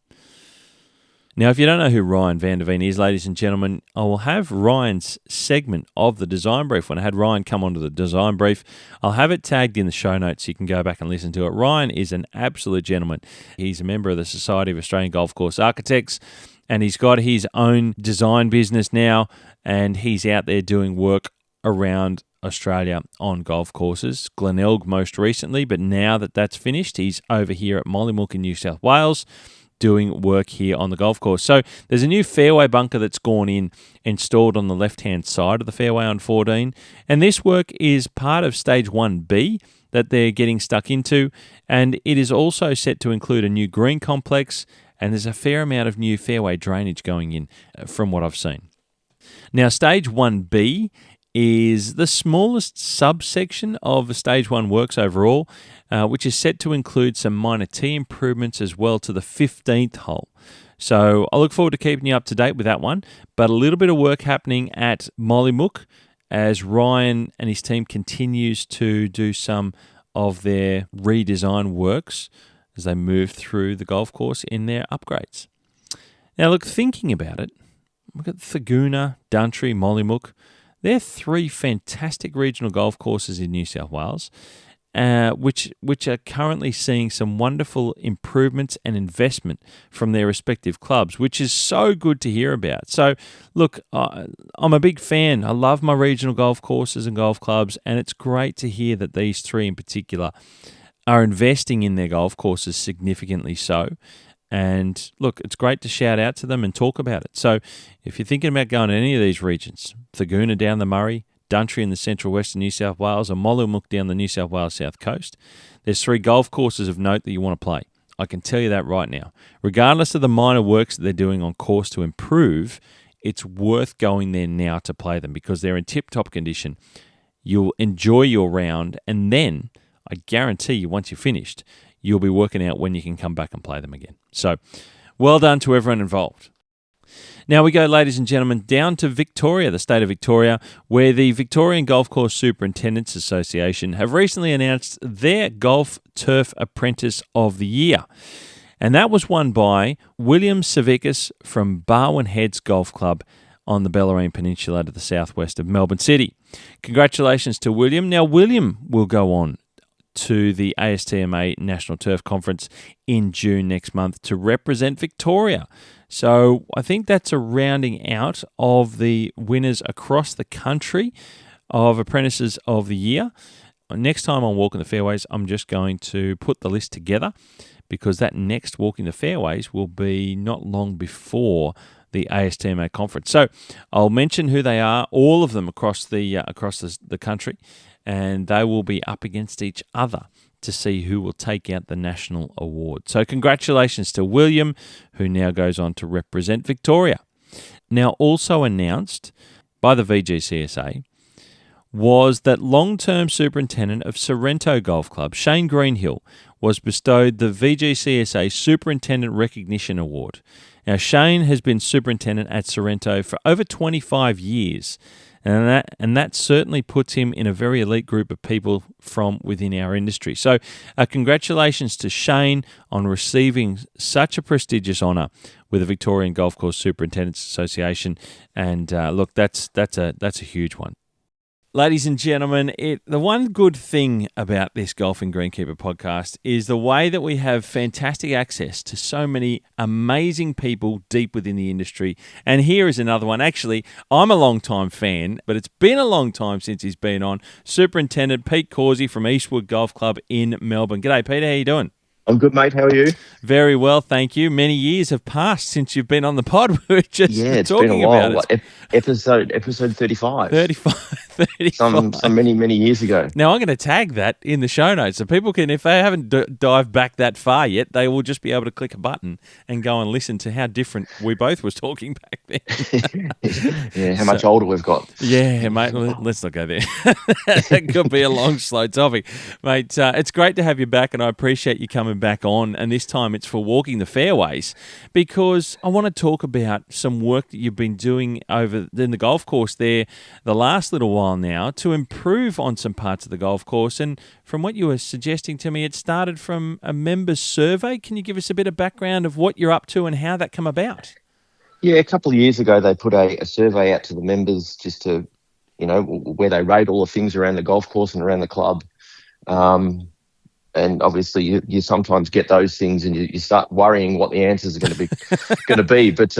Now, if you don't know who Ryan van der Veen is, ladies and gentlemen, I will have Ryan's segment of the design brief. When I had Ryan come onto the design brief, I'll have it tagged in the show notes so you can go back and listen to it. Ryan is an absolute gentleman. He's a member of the Society of Australian Golf Course Architects, and he's got his own design business now, and he's out there doing work around Australia on golf courses. Glenelg most recently, but now that that's finished, he's over here at Mollymook in New South Wales doing work here on the golf course. So there's a new fairway bunker that's gone in, installed on the left-hand side of the fairway on 14, and this work is part of Stage 1B that they're getting stuck into, and it is also set to include a new green complex, and there's a fair amount of new fairway drainage going in from what I've seen. Now, Stage 1B is the smallest subsection of the Stage 1 works overall, which is set to include some minor tee improvements as well to the 15th hole. So I look forward to keeping you up to date with that one, but a little bit of work happening at Mollymook as Ryan and his team continues to do some of their redesign works as they move through the golf course in their upgrades. Now look, thinking about it, look at Thaguna, Dundry, Mollymook. They're three fantastic regional golf courses in New South Wales, which are currently seeing some wonderful improvements and investment from their respective clubs, which is so good to hear about. So, look, I'm a big fan. I love my regional golf courses and golf clubs, and it's great to hear that these three in particular are investing in their golf courses significantly so. And look, it's great to shout out to them and talk about it. So if you're thinking about going to any of these regions, Thaguna down the Murray, Dundry in the central western New South Wales, or Mollymook down the New South Wales south coast, there's three golf courses of note that you want to play. I can tell you that right now. Regardless of the minor works that they're doing on course to improve, it's worth going there now to play them because they're in tip-top condition. You'll enjoy your round, and then I guarantee you, once you're finished, you'll be working out when you can come back and play them again. So, well done to everyone involved. Now we go, ladies and gentlemen, down to Victoria, the state of Victoria, where the Victorian Golf Course Superintendents Association have recently announced their Golf Turf Apprentice of the Year. And that was won by William Savickas from Barwon Heads Golf Club on the Bellarine Peninsula to the southwest of Melbourne City. Congratulations to William. Now, William will go on to the ASTMA National Turf Conference in June next month to represent Victoria. So I think that's a rounding out of the winners across the country of Apprentices of the Year. Next time on Walking the Fairways, I'm just going to put the list together because that next Walking the Fairways will be not long before the ASTMA conference. So I'll mention who they are, all of them across the country, and they will be up against each other to see who will take out the national award. So congratulations to William, who now goes on to represent Victoria. Now, also announced by the VGCSA was that long-term superintendent of Sorrento Golf Club, Shane Greenhill, was bestowed the VGCSA Superintendent Recognition Award. Now, Shane has been superintendent at Sorrento for over 25 years, and that certainly puts him in a very elite group of people from within our industry. So congratulations to Shane on receiving such a prestigious honour with the Victorian Golf Course Superintendents Association. And look, that's a huge one. Ladies and gentlemen, the one good thing about this Golfing Greenkeeper podcast is the way that we have fantastic access to so many amazing people deep within the industry. And here is another one. Actually, I'm a long-time fan, but it's been a long time since he's been on. Superintendent Pete Cawsey from Eastwood Golf Club in Melbourne. G'day, Peter. How you doing?
I'm good, mate. How are you?
Very well, thank you. Many years have passed since you've been on the pod. We were just
it's
talking
been a while.
about it.
Episode 35.
35.
Some many years ago.
Now, I'm going to tag that in the show notes so people can, if they haven't dived back that far yet, they will just be able to click a button and go and listen to how different we both was talking back then.
Yeah, how much older we've got.
Yeah, mate, let's not go there. That could be a long, slow topic. Mate, it's great to have you back, and I appreciate you coming back on, and this time it's for Walking the Fairways, because I want to talk about some work that you've been doing over in the golf course there the last little while now to improve on some parts of the golf course. And from what you were suggesting to me, it started from a members survey. Can you give us a bit of background of what you're up to and how that come about?
Yeah, a couple of years ago they put a survey out to the members just to, where they rate all the things around the golf course and around the club. And obviously, you sometimes get those things, and you start worrying what the answers are going to be. But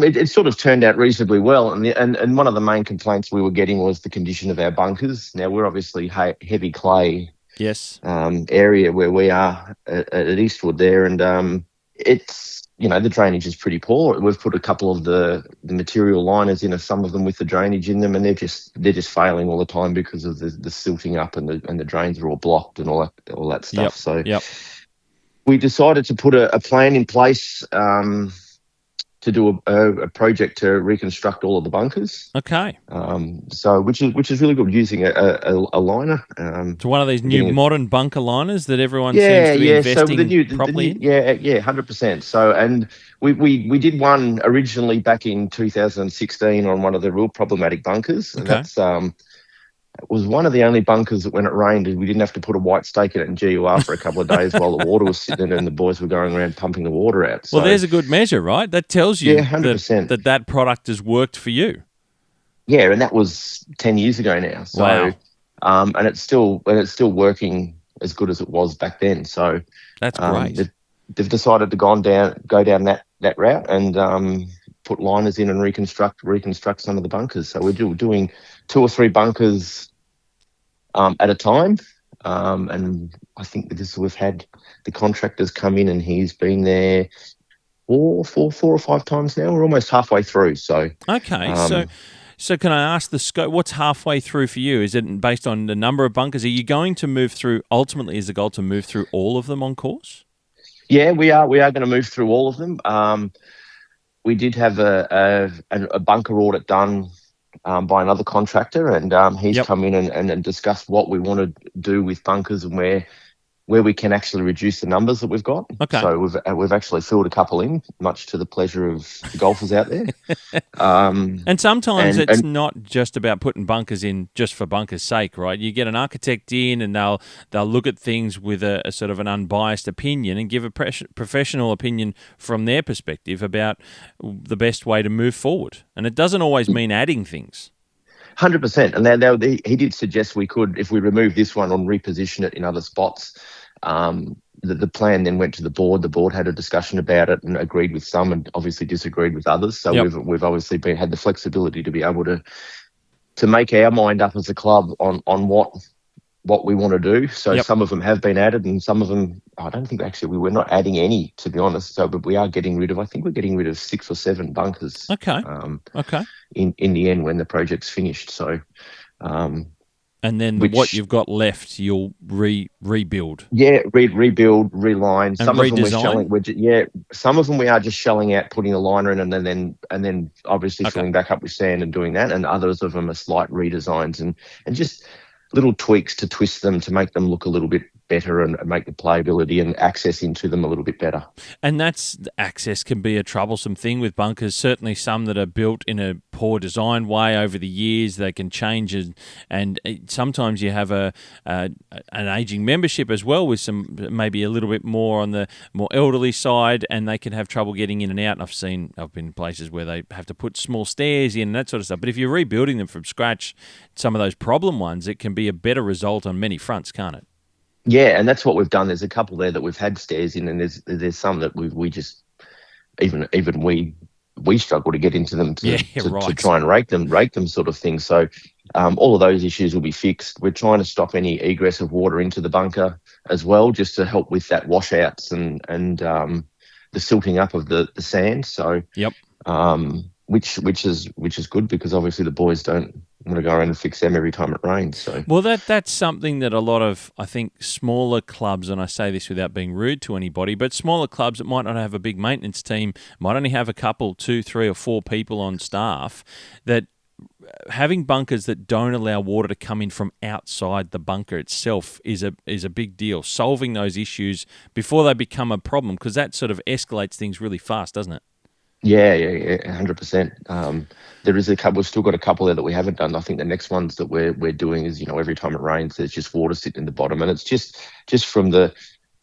it sort of turned out reasonably well. And one of the main complaints we were getting was the condition of our bunkers. Now, we're obviously heavy clay,
yes,
area where we are at Eastwood there, and it's the drainage is pretty poor. We've put a couple of the material liners in, some of them with the drainage in them, and they're just failing all the time because of the silting up and the drains are all blocked and all that stuff. We decided to put a plan in place to do a project to reconstruct all of the bunkers.
Okay.
So which is really good, using a liner.
To one of these new modern bunker liners that everyone seems to be investing properly in?
Yeah, 100%. So, and we did one originally back in 2016 on one of the real problematic bunkers. And that's it was one of the only bunkers that when it rained, we didn't have to put a white stake in it and GUR for a couple of days while the water was sitting in and the boys were going around pumping the water out. So,
well, there's a good measure, right? That tells you
100%.
that product has worked for you.
Yeah, and that was 10 years ago now. So,
wow.
And it's still working as good as it was back then. So
that's great.
They've decided to go down that route and put liners in and reconstruct some of the bunkers. So we're doing 2 or 3 bunkers at a time, and I think we've had the contractors come in and he's been there 4 or 5 times now. We're almost halfway through. So
okay, so can I ask the scope? What's halfway through for you? Is it based on the number of bunkers? Are you going to move through? Ultimately, is the goal to move through all of them on course?
Yeah, we are going to move through all of them. we did have a bunker audit done by another contractor, and he's
Yep.
come in and discussed what we want to do with bunkers and where we can actually reduce the numbers that we've got.
Okay.
So we've actually filled a couple in, much to the pleasure of the golfers out there.
And sometimes
and-
it's
and-
not just about putting bunkers in just for bunkers' sake, right? You get an architect in and they'll look at things with a sort of an unbiased opinion and give a professional opinion from their perspective about the best way to move forward. And it doesn't always mean adding things.
100%. And he did suggest we could, if we remove this one and reposition it in other spots. The plan then went to the board. The board had a discussion about it and agreed with some and obviously disagreed with others. So we've obviously had the flexibility to be able to make our mind up as a club on what we want to do. So some of them have been added, and some of them, I don't think actually we're not adding any, to be honest. So, but we are getting rid of, I think we're getting rid of 6 or 7 bunkers.
Okay. Okay.
In the end, when the project's finished. So,
and then what you've got left, you'll rebuild.
Yeah, rebuild, reline. Some of them
redesign?
Some of them we are just shelling out, putting a liner in, and then obviously filling back up with sand and doing that. And others of them are slight redesigns and just little tweaks to twist them to make them look a little bit better and make the playability and access into them a little bit better.
And access can be a troublesome thing with bunkers. Certainly some that are built in a poor design way over the years, they can change, and sometimes you have an aging membership as well with some maybe a little bit more on the more elderly side, and they can have trouble getting in and out. And I've been in places where they have to put small stairs in and that sort of stuff. But if you're rebuilding them from scratch, some of those problem ones, it can be a better result on many fronts, can't it?
Yeah, and that's what we've done. There's a couple there that we've had stairs in, and there's some that we just even we struggle to get into them to try and rake them sort of thing. So all of those issues will be fixed. We're trying to stop any egress of water into the bunker as well, just to help with that washouts and the silting up of the sand. So which is good, because obviously the boys don't want to go around and fix them every time it rains. So
that's something that a lot of, I think, smaller clubs, and I say this without being rude to anybody, but smaller clubs that might not have a big maintenance team, might only have a couple, 2, 3 or 4 people on staff, that having bunkers that don't allow water to come in from outside the bunker itself is a big deal. Solving those issues before they become a problem, because that sort of escalates things really fast, doesn't it?
Yeah, 100%. There is a couple. We've still got a couple there that we haven't done. I think the next ones that we're doing is, every time it rains, there's just water sitting in the bottom, and it's just from the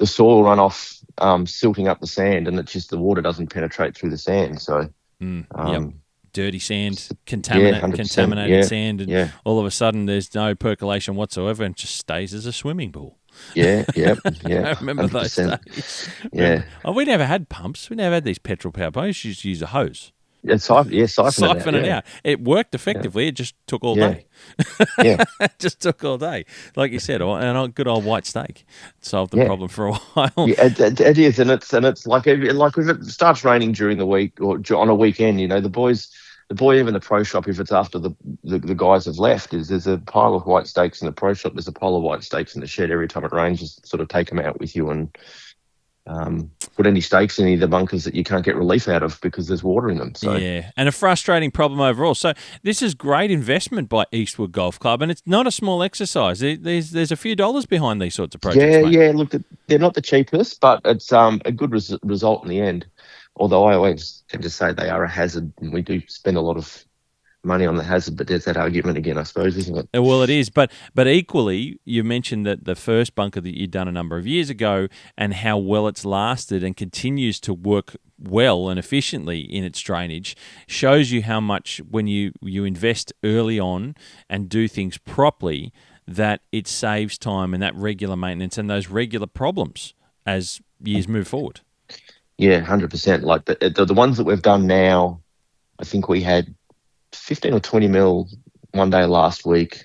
soil runoff silting up the sand, and it's just the water doesn't penetrate through the sand. So,
dirty sand, contaminated sand, and all of a sudden there's no percolation whatsoever, and it just stays as a swimming pool.
Yeah.
I remember 100%. Those days.
Yeah.
We never had pumps. We never had these petrol power pumps. You used to use a hose.
Siphon it out.
It worked effectively. It just took all day.
Yeah.
It just took all day. Like you said, and a good old white steak solved the problem for a while.
Yeah, it is, and it's like if it starts raining during the week or on a weekend, the boys, even the pro shop, if it's after the guys have left, there's a pile of white steaks in the pro shop. There's a pile of white steaks in the shed. Every time it rains, just sort of take them out with you and put any steaks in any of the bunkers that you can't get relief out of because there's water in them. So
and a frustrating problem overall. So this is great investment by Eastwood Golf Club, and it's not a small exercise. There's a few dollars behind these sorts of projects.
Yeah. Look, they're not the cheapest, but it's a good result in the end. Although I always tend to say they are a hazard, and we do spend a lot of money on the hazard, but there's that argument again, I suppose, isn't it?
Well, it is, but equally, you mentioned that the first bunker that you'd done a number of years ago and how well it's lasted and continues to work well and efficiently in its drainage shows you how much, when you invest early on and do things properly, that it saves time and that regular maintenance and those regular problems as years move forward.
Yeah, 100%. Like the ones that we've done now, I think we had 15 or 20 mil one day last week,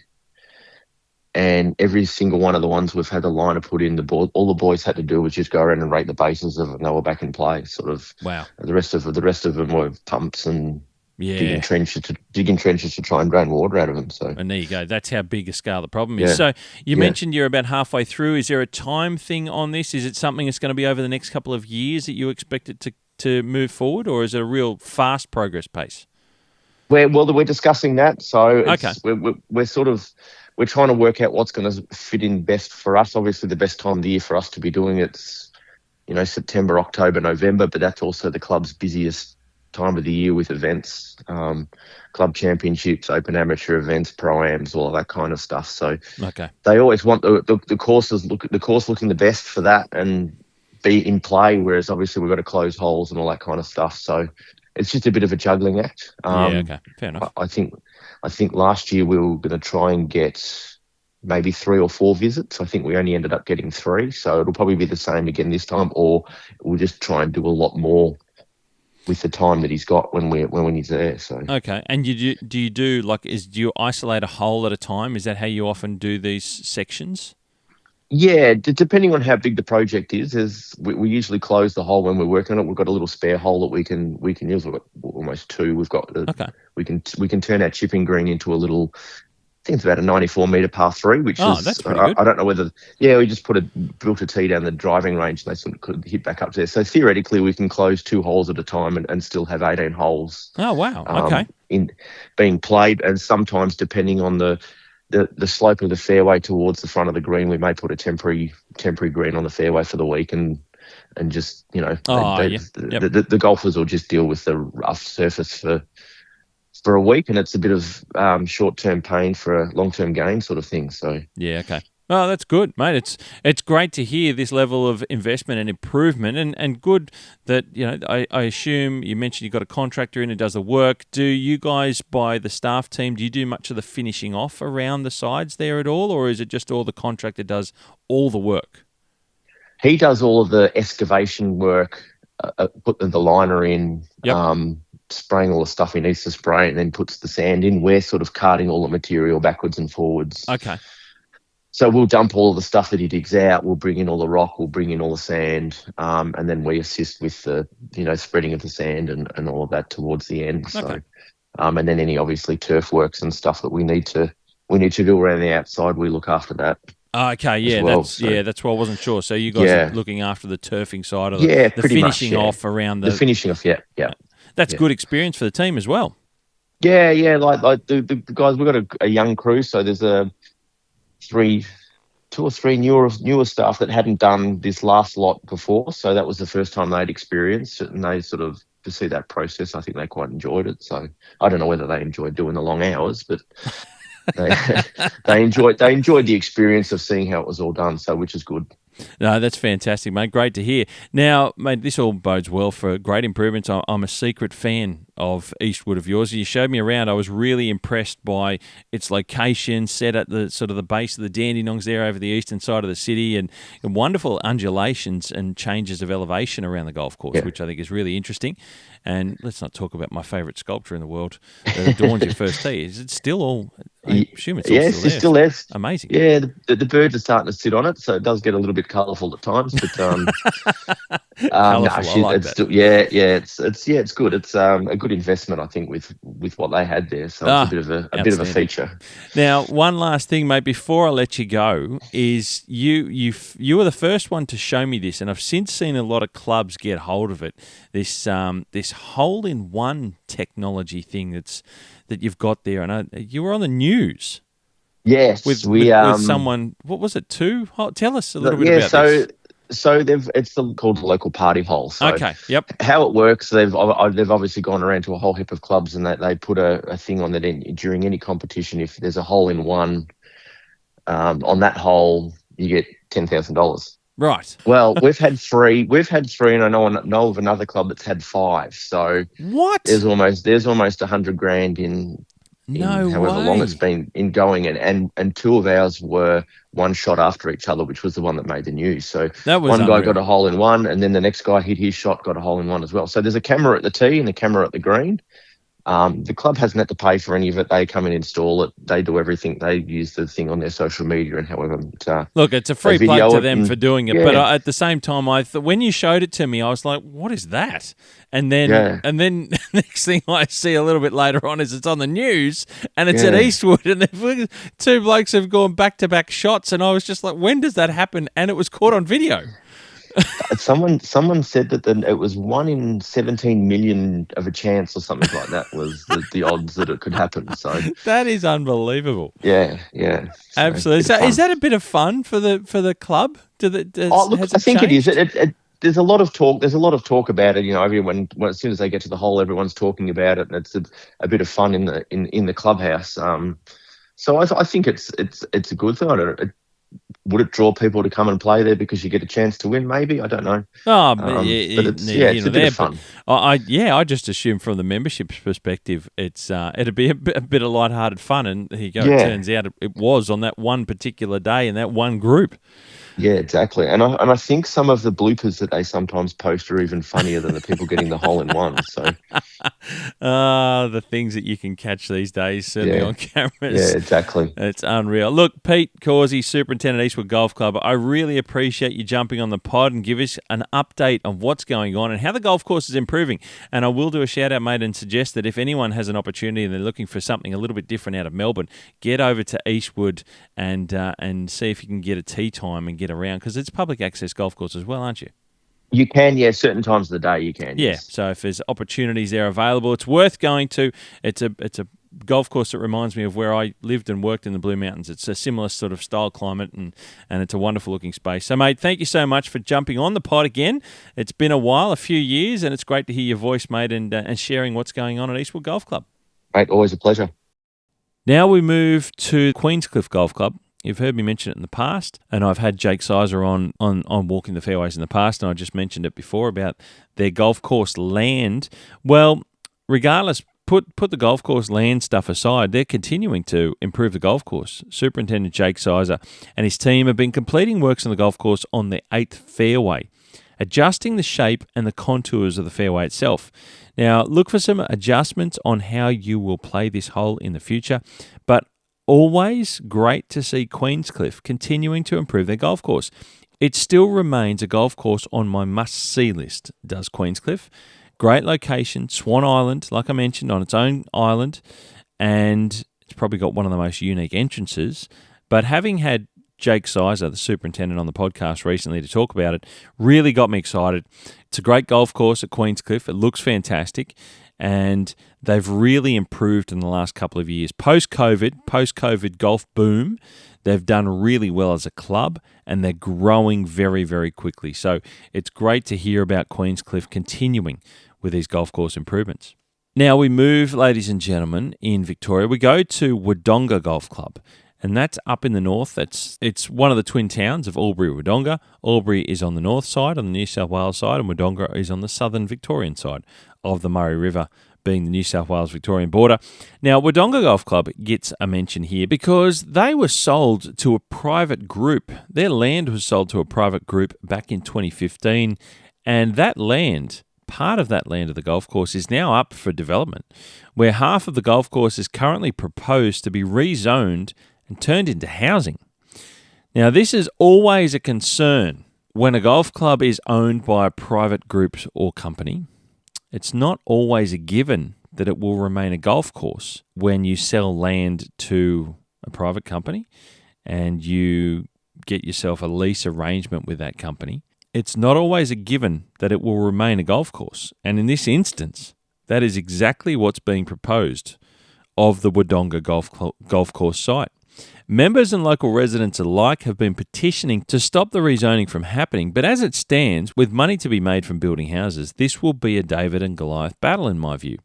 and every single one of the ones we've had the liner put in, all the boys had to do was just go around and rake the bases of it, and they were back in play. Sort of. Wow. The rest of them were pumps and digging trenches to try and drain water out of them. So, and
there you go. That's how big a scale the problem is. So you mentioned you're about halfway through. Is there a time thing on this? Is it something that's going to be over the next couple of years that you expect it to to move forward, or is it a real fast progress pace?
We're discussing that. So
Okay.
we're trying to work out what's going to fit in best for us. Obviously, the best time of the year for us to be doing it's, September, October, November, but that's also the club's busiest time of the year with events, club championships, open amateur events, pro-ams, all of that kind of stuff. So
Okay.
they always want the course looking the best for that and be in play, whereas obviously we've got to close holes and all that kind of stuff. So it's just a bit of a juggling act.
Okay. Fair enough.
I think last year we were going to try and get maybe 3 or 4 visits. I think we only ended up getting 3, so it'll probably be the same again this time, or we'll just try and do a lot more with the time that he's got when he's there. So
Okay, and do you isolate a hole at a time? Is that how you often do these sections?
yeah, depending on how big the project is we usually close the hole when we're working on it. We've got a little spare hole that we can use. We've got almost 2. We've got
Okay.
we can turn our chipping green into a little. I think it's about a 94-metre par 3, which is
that's pretty good.
I don't know whether. Yeah, we just built a tee down the driving range, and they sort of could hit back up there. So theoretically, we can close 2 holes at a time and still have 18 holes.
Oh wow! Okay.
In being played, and sometimes depending on the slope of the fairway towards the front of the green, we may put a temporary green on the fairway for the week and just the golfers will just deal with the rough surface for a week, and it's a bit of short-term pain for a long-term gain sort of thing. So
yeah, okay. Oh, that's good, mate. It's great to hear this level of investment and improvement, and good that, I assume you mentioned you've got a contractor in who does the work. Do you guys, by the staff team, do you do much of the finishing off around the sides there at all, or is it just all the contractor does all the work?
He does all of the excavation work, putting the liner in, spraying all the stuff he needs to spray, and then puts the sand in. We're sort of carting all the material backwards and forwards.
Okay.
So we'll dump all of the stuff that he digs out. We'll bring in all the rock. We'll bring in all the sand, and then we assist with the spreading of the sand and all of that towards the end.
Okay.
So, and then any obviously turf works and stuff that we need to do around the outside, we look after that.
Okay, yeah,
well,
that's why I wasn't sure. So you guys are looking after the turfing side of the
pretty
finishing
much,
off around
the finishing off. Yeah.
That's good experience for the team as well.
Yeah. Like the guys, we've got a young crew, so there's 2 or 3 newer staff that hadn't done this last lot before, so that was the first time they'd experienced it, and they sort of, to see that process, I think they quite enjoyed it. So I don't know whether they enjoyed doing the long hours, but they enjoyed the experience of seeing how it was all done, so which is good.
No, that's fantastic, mate. Great to hear. Now, mate, this all bodes well for great improvements. I'm a secret fan of Eastwood of yours. You showed me around. I was really impressed by its location, set at the sort of the base of the Dandenongs there over the eastern side of the city, and wonderful undulations and changes of elevation around the golf course, which I think is really interesting. And let's not talk about my favourite sculpture in the world that adorns your first tee. Is it still all? I assume it's all still there.
It's still there.
Amazing.
Yeah, the birds are starting to sit on it, so it does get a little bit colourful at times. But
colourful, I like that.
Still, it's good. It's a good investment, I think, with what they had there. So it's a bit of a feature.
Now, one last thing, mate, before I let you go, is you were the first one to show me this, and I've since seen a lot of clubs get hold of it. This hole-in-one technology thing that you've got there, and you were on the news.
Yes,
with someone. What was it? Tell us a little bit about this.
So it's called the local party hole. So
okay. Yep.
How it works, they've obviously gone around to a whole heap of clubs, and they put a thing on that during any competition. If there's a hole in one on that hole, you get $10,000.
Right.
Well, we've had 3, and I know of another club that's had 5. So
what?
There's almost $100,000 in however long it's been in going, and 2 of ours were one shot after each other, which was the one that made the news. So one guy got a hole in one, and then the next guy hit his shot, got a hole in one as well. So there's a camera at the tee and a camera at the green. The club hasn't had to pay for any of it. They come and install it. They do everything. They use the thing on their social media and however.
Look, it's a free plug to them for doing it. Yeah. But at the same time, when you showed it to me, I was like, "What is that?" And then next thing I see a little bit later on is it's on the news and it's at Eastwood, and 2 blokes have gone back-to-back shots, and I was just like, "When does that happen?" And it was caught on video.
Someone said that it was 1 in 17 million of a chance or something like that was the odds that it could happen. So
That is unbelievable.
yeah. So,
Absolutely. So is that a bit of fun for the club?
I think
changed?
it is. There's a lot of talk. There's a lot of talk about it. Everyone, as soon as they get to the hole, everyone's talking about it, and it's a bit of fun in the clubhouse. So I think it's a good thing. Would it draw people to come and play there because you get a chance to win? Maybe, I don't know.
Oh,
But it's a bit of fun.
I just assume from the membership perspective, it'd be a bit of lighthearted fun, and here you go.
Yeah.
It turns out it was on that one particular day in that one group.
Yeah, exactly. And I think some of the bloopers that they sometimes post are even funnier than the people getting the hole in one. So,
the things that you can catch these days, certainly on cameras.
Yeah, exactly.
It's unreal. Look, Pete Cawsey, Superintendent, Eastwood Golf Club, I really appreciate you jumping on the pod and give us an update on what's going on and how the golf course is improving. And I will do a shout-out, mate, and suggest that if anyone has an opportunity and they're looking for something a little bit different out of Melbourne, get over to Eastwood and see if you can get a tee time and get around, because it's public access golf course as well, aren't you?
You can, yeah, certain times of the day you can.
Yeah,
yes.
so if there's opportunities there available, it's worth going to. It's a golf course that reminds me of where I lived and worked in the Blue Mountains. It's a similar sort of style climate, and it's a wonderful looking space. So, mate, thank you so much for jumping on the pod again. It's been a while, a few years, and it's great to hear your voice, mate, and sharing what's going on at Eastwood Golf Club.
Mate, always a pleasure.
Now we move to Queenscliff Golf Club. You've heard me mention it in the past, and I've had Jake Sizer on Walking the Fairways in the past, and I just mentioned it before about their golf course land. Well, regardless, put the golf course land stuff aside, they're continuing to improve the golf course. Superintendent Jake Sizer and his team have been completing works on the golf course on the 8th fairway, adjusting the shape and the contours of the fairway itself. Now, look for some adjustments on how you will play this hole in the future, but always great to see Queenscliff continuing to improve their golf course. It still remains a golf course on my must-see list, does Queenscliff. Great location, Swan Island, like I mentioned, on its own island, and it's probably got one of the most unique entrances. But having had Jake Sizer, the superintendent, on the podcast recently to talk about it, really got me excited. It's a great golf course at Queenscliff. It looks fantastic, and they've really improved in the last couple of years. Post-COVID golf boom, they've done really well as a club, and they're growing very, very quickly. So it's great to hear about Queenscliff continuing with these golf course improvements. Now we move, ladies and gentlemen, in Victoria. We go to Wodonga Golf Club, and that's up in the north. It's one of the twin towns of Albury and Wodonga. Albury is on the north side, on the New South Wales side, and Wodonga is on the southern Victorian side of the Murray River, being the New South Wales-Victorian border. Now, Wodonga Golf Club gets a mention here because they were sold to a private group. Their land was sold to a private group back in 2015, and that land, part of that land of the golf course, is now up for development, where half of the golf course is currently proposed to be rezoned and turned into housing. Now, this is always a concern when a golf club is owned by a private group or company. It's not always a given that it will remain a golf course when you sell land to a private company and you get yourself a lease arrangement with that company. It's not always a given that it will remain a golf course. And in this instance, that is exactly what's being proposed of the Wodonga golf course site. Members and local residents alike have been petitioning to stop the rezoning from happening, but as it stands, with money to be made from building houses, this will be a David and Goliath battle in my view.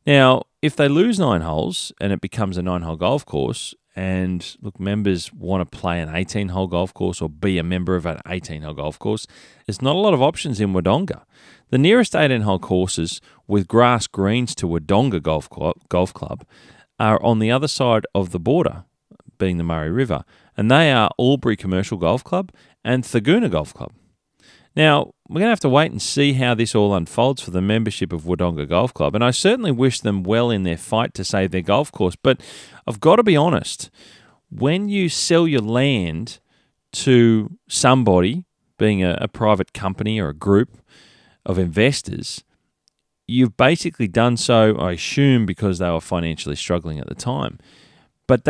Now, if they lose 9 holes and it becomes a 9-hole golf course, and look, members want to play an 18-hole golf course or be a member of an 18-hole golf course, there's not a lot of options in Wodonga. The nearest 18-hole courses with grass greens to Wodonga Golf Club are on the other side of the border, being the Murray River, and they are Albury Commercial Golf Club and Thagoona Golf Club. Now, we're going to have to wait and see how this all unfolds for the membership of Wodonga Golf Club, and I certainly wish them well in their fight to save their golf course, but I've got to be honest, when you sell your land to somebody, being a private company or a group of investors, you've basically done so, I assume, because they were financially struggling at the time. But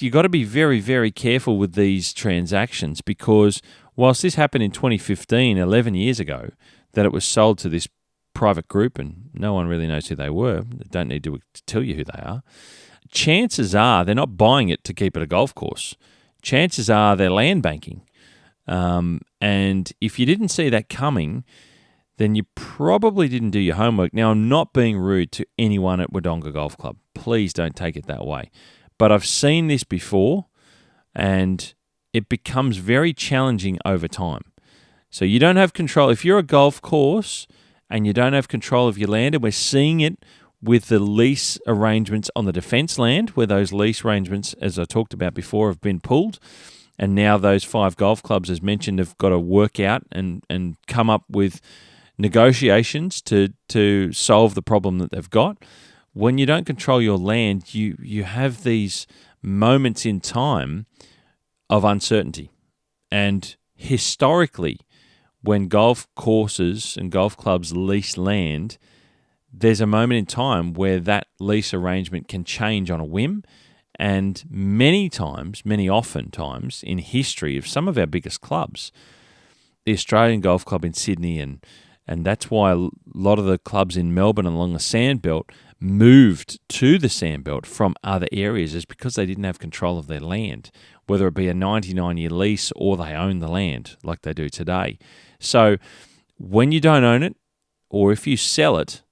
you've got to be very, very careful with these transactions, because whilst this happened in 2015, 11 years ago, that it was sold to this private group and no one really knows who they were. They don't need to tell you who they are. Chances are they're not buying it to keep it a golf course. Chances are they're land banking. And if you didn't see that coming, then you probably didn't do your homework. Now, I'm not being rude to anyone at Wodonga Golf Club. Please don't take it that way. But I've seen this before, and it becomes very challenging over time. So you don't have control. If you're a golf course and you don't have control of your land, and we're seeing it with the lease arrangements on the defence land, where those lease arrangements, as I talked about before, have been pulled, and now those 5 golf clubs, as mentioned, have got to work out and come up with negotiations to solve the problem that they've got. When you don't control your land, you have these moments in time of uncertainty. And historically, when golf courses and golf clubs lease land, there's a moment in time where that lease arrangement can change on a whim. And many often times in history of some of our biggest clubs, the Australian Golf Club in Sydney, and that's why a lot of the clubs in Melbourne along the Sandbelt moved to the Sandbelt from other areas, is because they didn't have control of their land, whether it be a 99-year lease or they own the land like they do today. So when you don't own it, or if you sell it,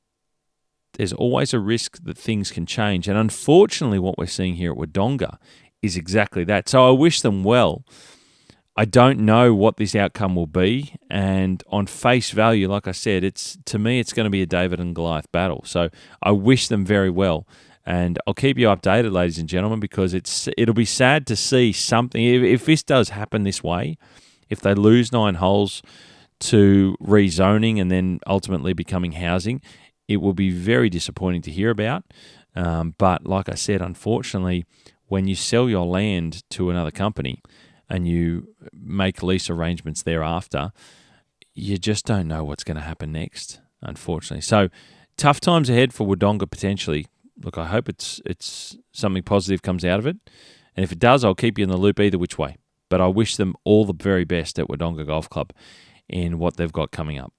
there's always a risk that things can change. And unfortunately, what we're seeing here at Wodonga is exactly that. So I wish them well. I don't know what this outcome will be. And on face value, like I said, to me, it's going to be a David and Goliath battle. So I wish them very well. And I'll keep you updated, ladies and gentlemen, because it'll be sad to see something. If this does happen this way, if they lose 9 holes to rezoning and then ultimately becoming housing, it will be very disappointing to hear about. But like I said, unfortunately, when you sell your land to another company and you make lease arrangements thereafter, you just don't know what's going to happen next, unfortunately. So tough times ahead for Wodonga potentially. Look, I hope it's something positive comes out of it. And if it does, I'll keep you in the loop either which way. But I wish them all the very best at Wodonga Golf Club in what they've got coming up.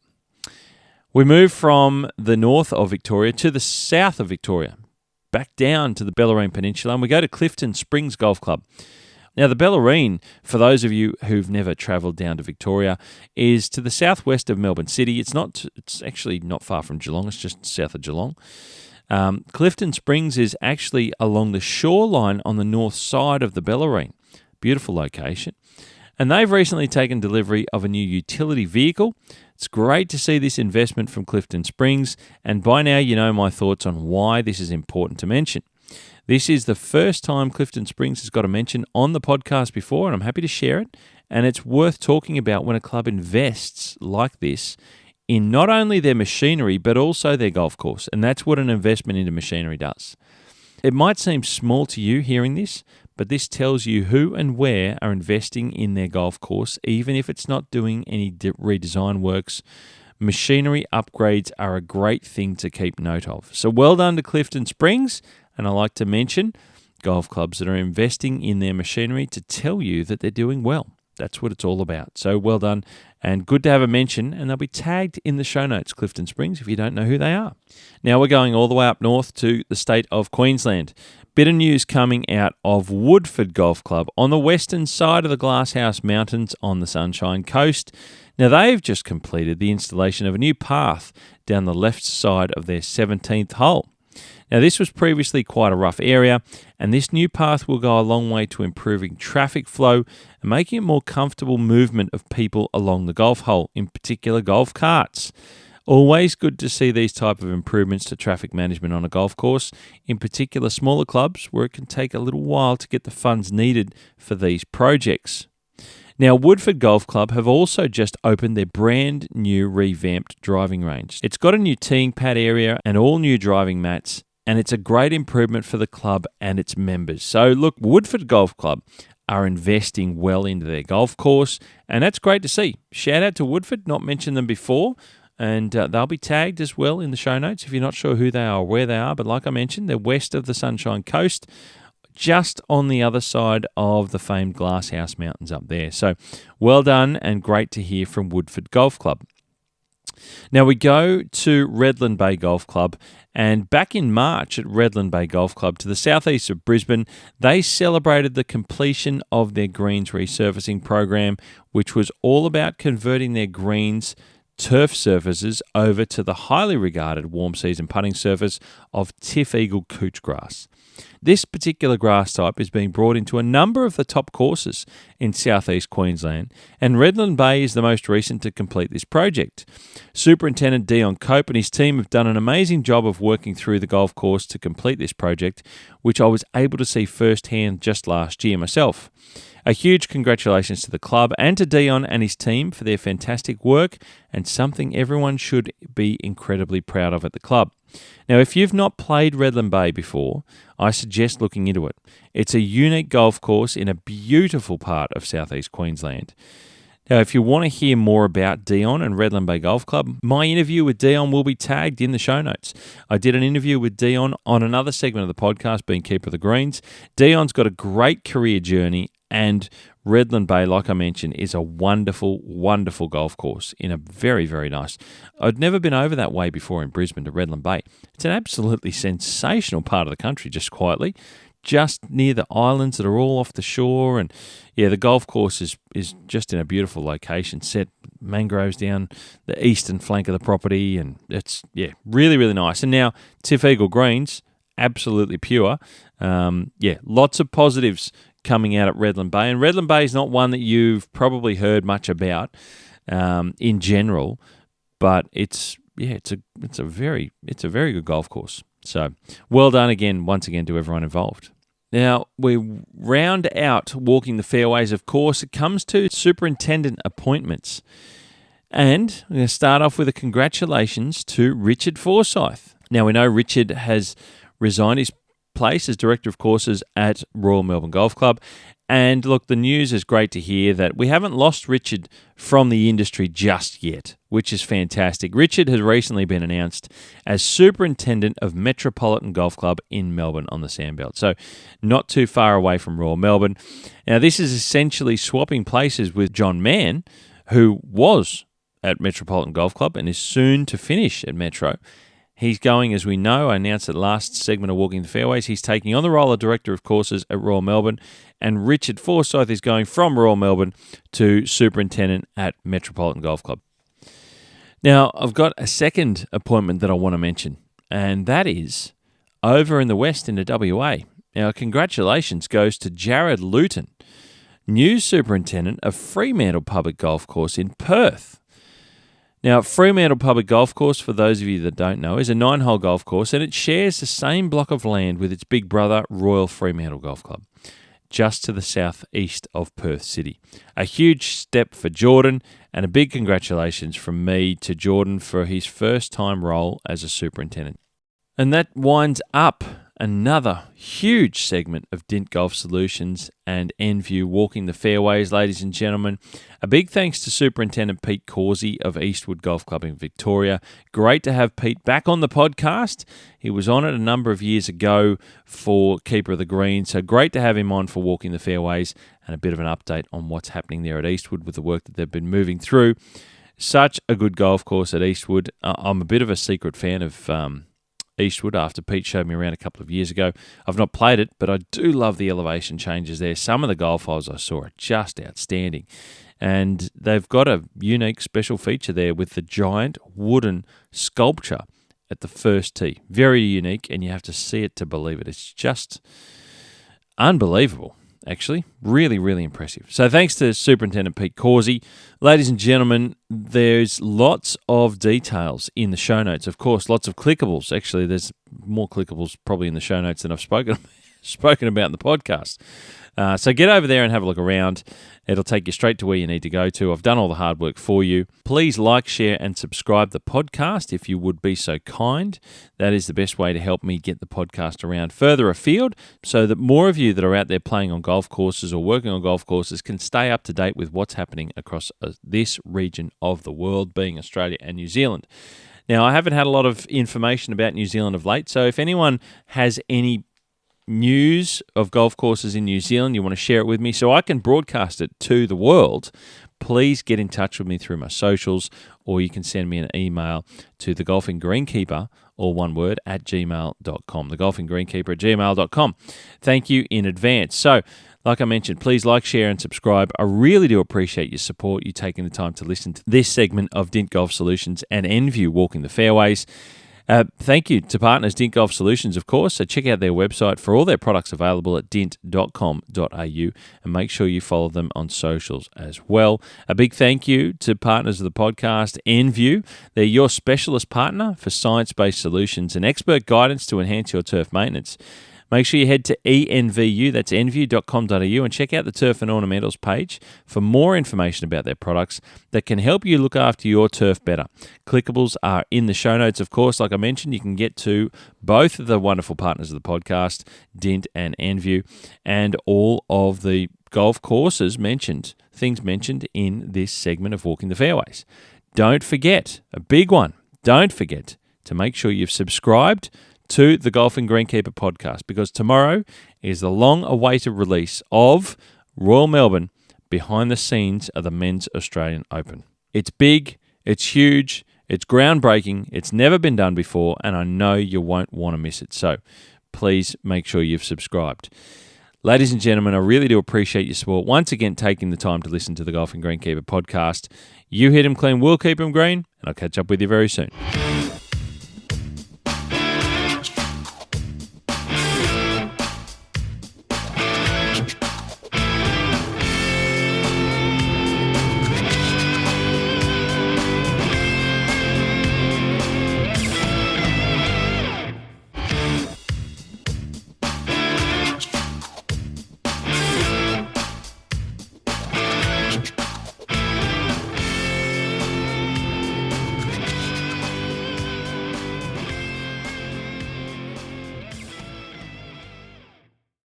We move from the north of Victoria to the south of Victoria, back down to the Bellarine Peninsula, and we go to Clifton Springs Golf Club. Now, the Bellarine, for those of you who've never travelled down to Victoria, is to the southwest of Melbourne City. It's actually not far from Geelong. It's just south of Geelong. Clifton Springs is actually along the shoreline on the north side of the Bellarine. Beautiful location. And they've recently taken delivery of a new utility vehicle. It's great to see this investment from Clifton Springs, and by now you know my thoughts on why this is important to mention. This is the first time Clifton Springs has got a mention on the podcast before, and I'm happy to share it. And it's worth talking about when a club invests like this in not only their machinery, but also their golf course. And that's what an investment into machinery does. It might seem small to you hearing this, but this tells you who and where are investing in their golf course, even if it's not doing any redesign works. Machinery upgrades are a great thing to keep note of. So well done to Clifton Springs, and I like to mention golf clubs that are investing in their machinery to tell you that they're doing well. That's what it's all about. So well done, and good to have a mention, and they'll be tagged in the show notes, Clifton Springs, if you don't know who they are. Now we're going all the way up north to the state of Queensland. Bit of news coming out of Woodford Golf Club on the western side of the Glasshouse Mountains on the Sunshine Coast. Now they've just completed the installation of a new path down the left side of their 17th hole. Now this was previously quite a rough area, and this new path will go a long way to improving traffic flow and making it more comfortable movement of people along the golf hole, in particular golf carts. Always good to see these type of improvements to traffic management on a golf course, in particular smaller clubs where it can take a little while to get the funds needed for these projects. Now, Woodford Golf Club have also just opened their brand new revamped driving range. It's got a new teeing pad area and all new driving mats, and it's a great improvement for the club and its members. So look, Woodford Golf Club are investing well into their golf course, and that's great to see. Shout out to Woodford, not mentioned them before. And they'll be tagged as well in the show notes if you're not sure who they are or where they are. But like I mentioned, they're west of the Sunshine Coast, just on the other side of the famed Glasshouse Mountains up there. So well done, and great to hear from Woodford Golf Club. Now we go to Redland Bay Golf Club, and back in March at Redland Bay Golf Club to the southeast of Brisbane, they celebrated the completion of their greens resurfacing program, which was all about converting their greens turf surfaces over to the highly regarded warm season putting surface of Tiff Eagle couch grass. This particular grass type is being brought into a number of the top courses in southeast Queensland, and Redland Bay is the most recent to complete this project. Superintendent Dion Cope and his team have done an amazing job of working through the golf course to complete this project, which I was able to see firsthand just last year myself. A huge congratulations to the club and to Dion and his team for their fantastic work, and something everyone should be incredibly proud of at the club. Now, if you've not played Redland Bay before, I suggest looking into it. It's a unique golf course in a beautiful part of southeast Queensland. Now, if you want to hear more about Dion and Redland Bay Golf Club, my interview with Dion will be tagged in the show notes. I did an interview with Dion on another segment of the podcast, being Keeper of the Greens. Dion's got a great career journey, and Redland Bay, like I mentioned, is a wonderful, wonderful golf course in a very, very nice. I'd never been over that way before in Brisbane to Redland Bay. It's an absolutely sensational part of the country, just quietly, just near the islands that are all off the shore. And yeah, the golf course is just in a beautiful location, set mangroves down the eastern flank of the property, and it's, yeah, really, really nice. And now Tiff Eagle greens, absolutely pure. Lots of positives coming out at Redland Bay, and Redland Bay is not one that you've probably heard much about in general, but it's a very good golf course. So well done once again to everyone involved. Now we round out walking the fairways. Of course, it comes to superintendent appointments, and we're going to start off with a congratulations to Richard Forsyth. Now we know Richard has resigned his place as Director of Courses at Royal Melbourne Golf Club. And look, the news is great to hear that we haven't lost Richard from the industry just yet, which is fantastic. Richard has recently been announced as Superintendent of Metropolitan Golf Club in Melbourne on the Sandbelt, so not too far away from Royal Melbourne. Now, this is essentially swapping places with John Mann, who was at Metropolitan Golf Club and is soon to finish at Metro. He's going, as we know, I announced at last segment of Walking the Fairways, he's taking on the role of Director of Courses at Royal Melbourne, and Richard Forsyth is going from Royal Melbourne to Superintendent at Metropolitan Golf Club. Now, I've got a second appointment that I want to mention, and that is over in the west into WA. Now, congratulations goes to Jared Luton, new Superintendent of Fremantle Public Golf Course in Perth. Now, Fremantle Public Golf Course, for those of you that don't know, is a 9-hole golf course, and it shares the same block of land with its big brother, Royal Fremantle Golf Club, just to the southeast of Perth City. A huge step for Jordan, and a big congratulations from me to Jordan for his first-time role as a superintendent. And that winds up another huge segment of Dint Golf Solutions and Enview Walking the Fairways, ladies and gentlemen. A big thanks to Superintendent Pete Cawsey of Eastwood Golf Club in Victoria. Great to have Pete back on the podcast. He was on it a number of years ago for Keeper of the Green, so great to have him on for Walking the Fairways and a bit of an update on what's happening there at Eastwood with the work that they've been moving through. Such a good golf course at Eastwood. I'm a bit of a secret fan of Eastwood after Pete showed me around a couple of years ago. I've not played it, but I do love the elevation changes there. Some of the golf holes I saw are just outstanding. And they've got a unique special feature there with the giant wooden sculpture at the first tee. Very unique, and you have to see it to believe it. It's just unbelievable, actually. Really, really impressive. So thanks to Superintendent Pete Cawsey. Ladies and gentlemen, there's lots of details in the show notes. Of course, lots of clickables. Actually, there's more clickables probably in the show notes than I've spoken about in the podcast. So get over there and have a look around. It'll take you straight to where you need to go to. I've done all the hard work for you. Please like, share, and subscribe the podcast if you would be so kind. That is the best way to help me get the podcast around further afield so that more of you that are out there playing on golf courses or working on golf courses can stay up to date with what's happening across this region of the world, being Australia and New Zealand. Now, I haven't had a lot of information about New Zealand of late, so if anyone has any news of golf courses in New Zealand, you want to share it with me so I can broadcast it to the world, please get in touch with me through my socials, or you can send me an email to thegolfinggreenkeeper, all one word, at gmail.com. Thegolfinggreenkeeper at gmail.com. Thank you in advance. So, like I mentioned, please like, share, and subscribe. I really do appreciate your support, you taking the time to listen to this segment of Dint Golf Solutions and Enview Walking the Fairways. Thank you to partners Dint Golf Solutions, of course. So check out their website for all their products available at dint.com.au, and make sure you follow them on socials as well. A big thank you to partners of the podcast, Enview. They're your specialist partner for science-based solutions and expert guidance to enhance your turf maintenance. Make sure you head to ENVU, that's enview.com.au, and check out the Turf and Ornamentals page for more information about their products that can help you look after your turf better. Clickables are in the show notes, of course. Like I mentioned, you can get to both of the wonderful partners of the podcast, Dint and Enview, and all of the golf courses mentioned, things mentioned in this segment of Walking the Fairways. Don't forget, a big one, don't forget to make sure you've subscribed to the Golfing Greenkeeper podcast, because tomorrow is the long-awaited release of Royal Melbourne behind the scenes of the Men's Australian Open. It's big, it's huge, it's groundbreaking, it's never been done before, and I know you won't want to miss it. So please make sure you've subscribed. Ladies and gentlemen, I really do appreciate your support. Once again, taking the time to listen to the Golfing Greenkeeper podcast. You hit 'em clean, we'll keep 'em green, and I'll catch up with you very soon.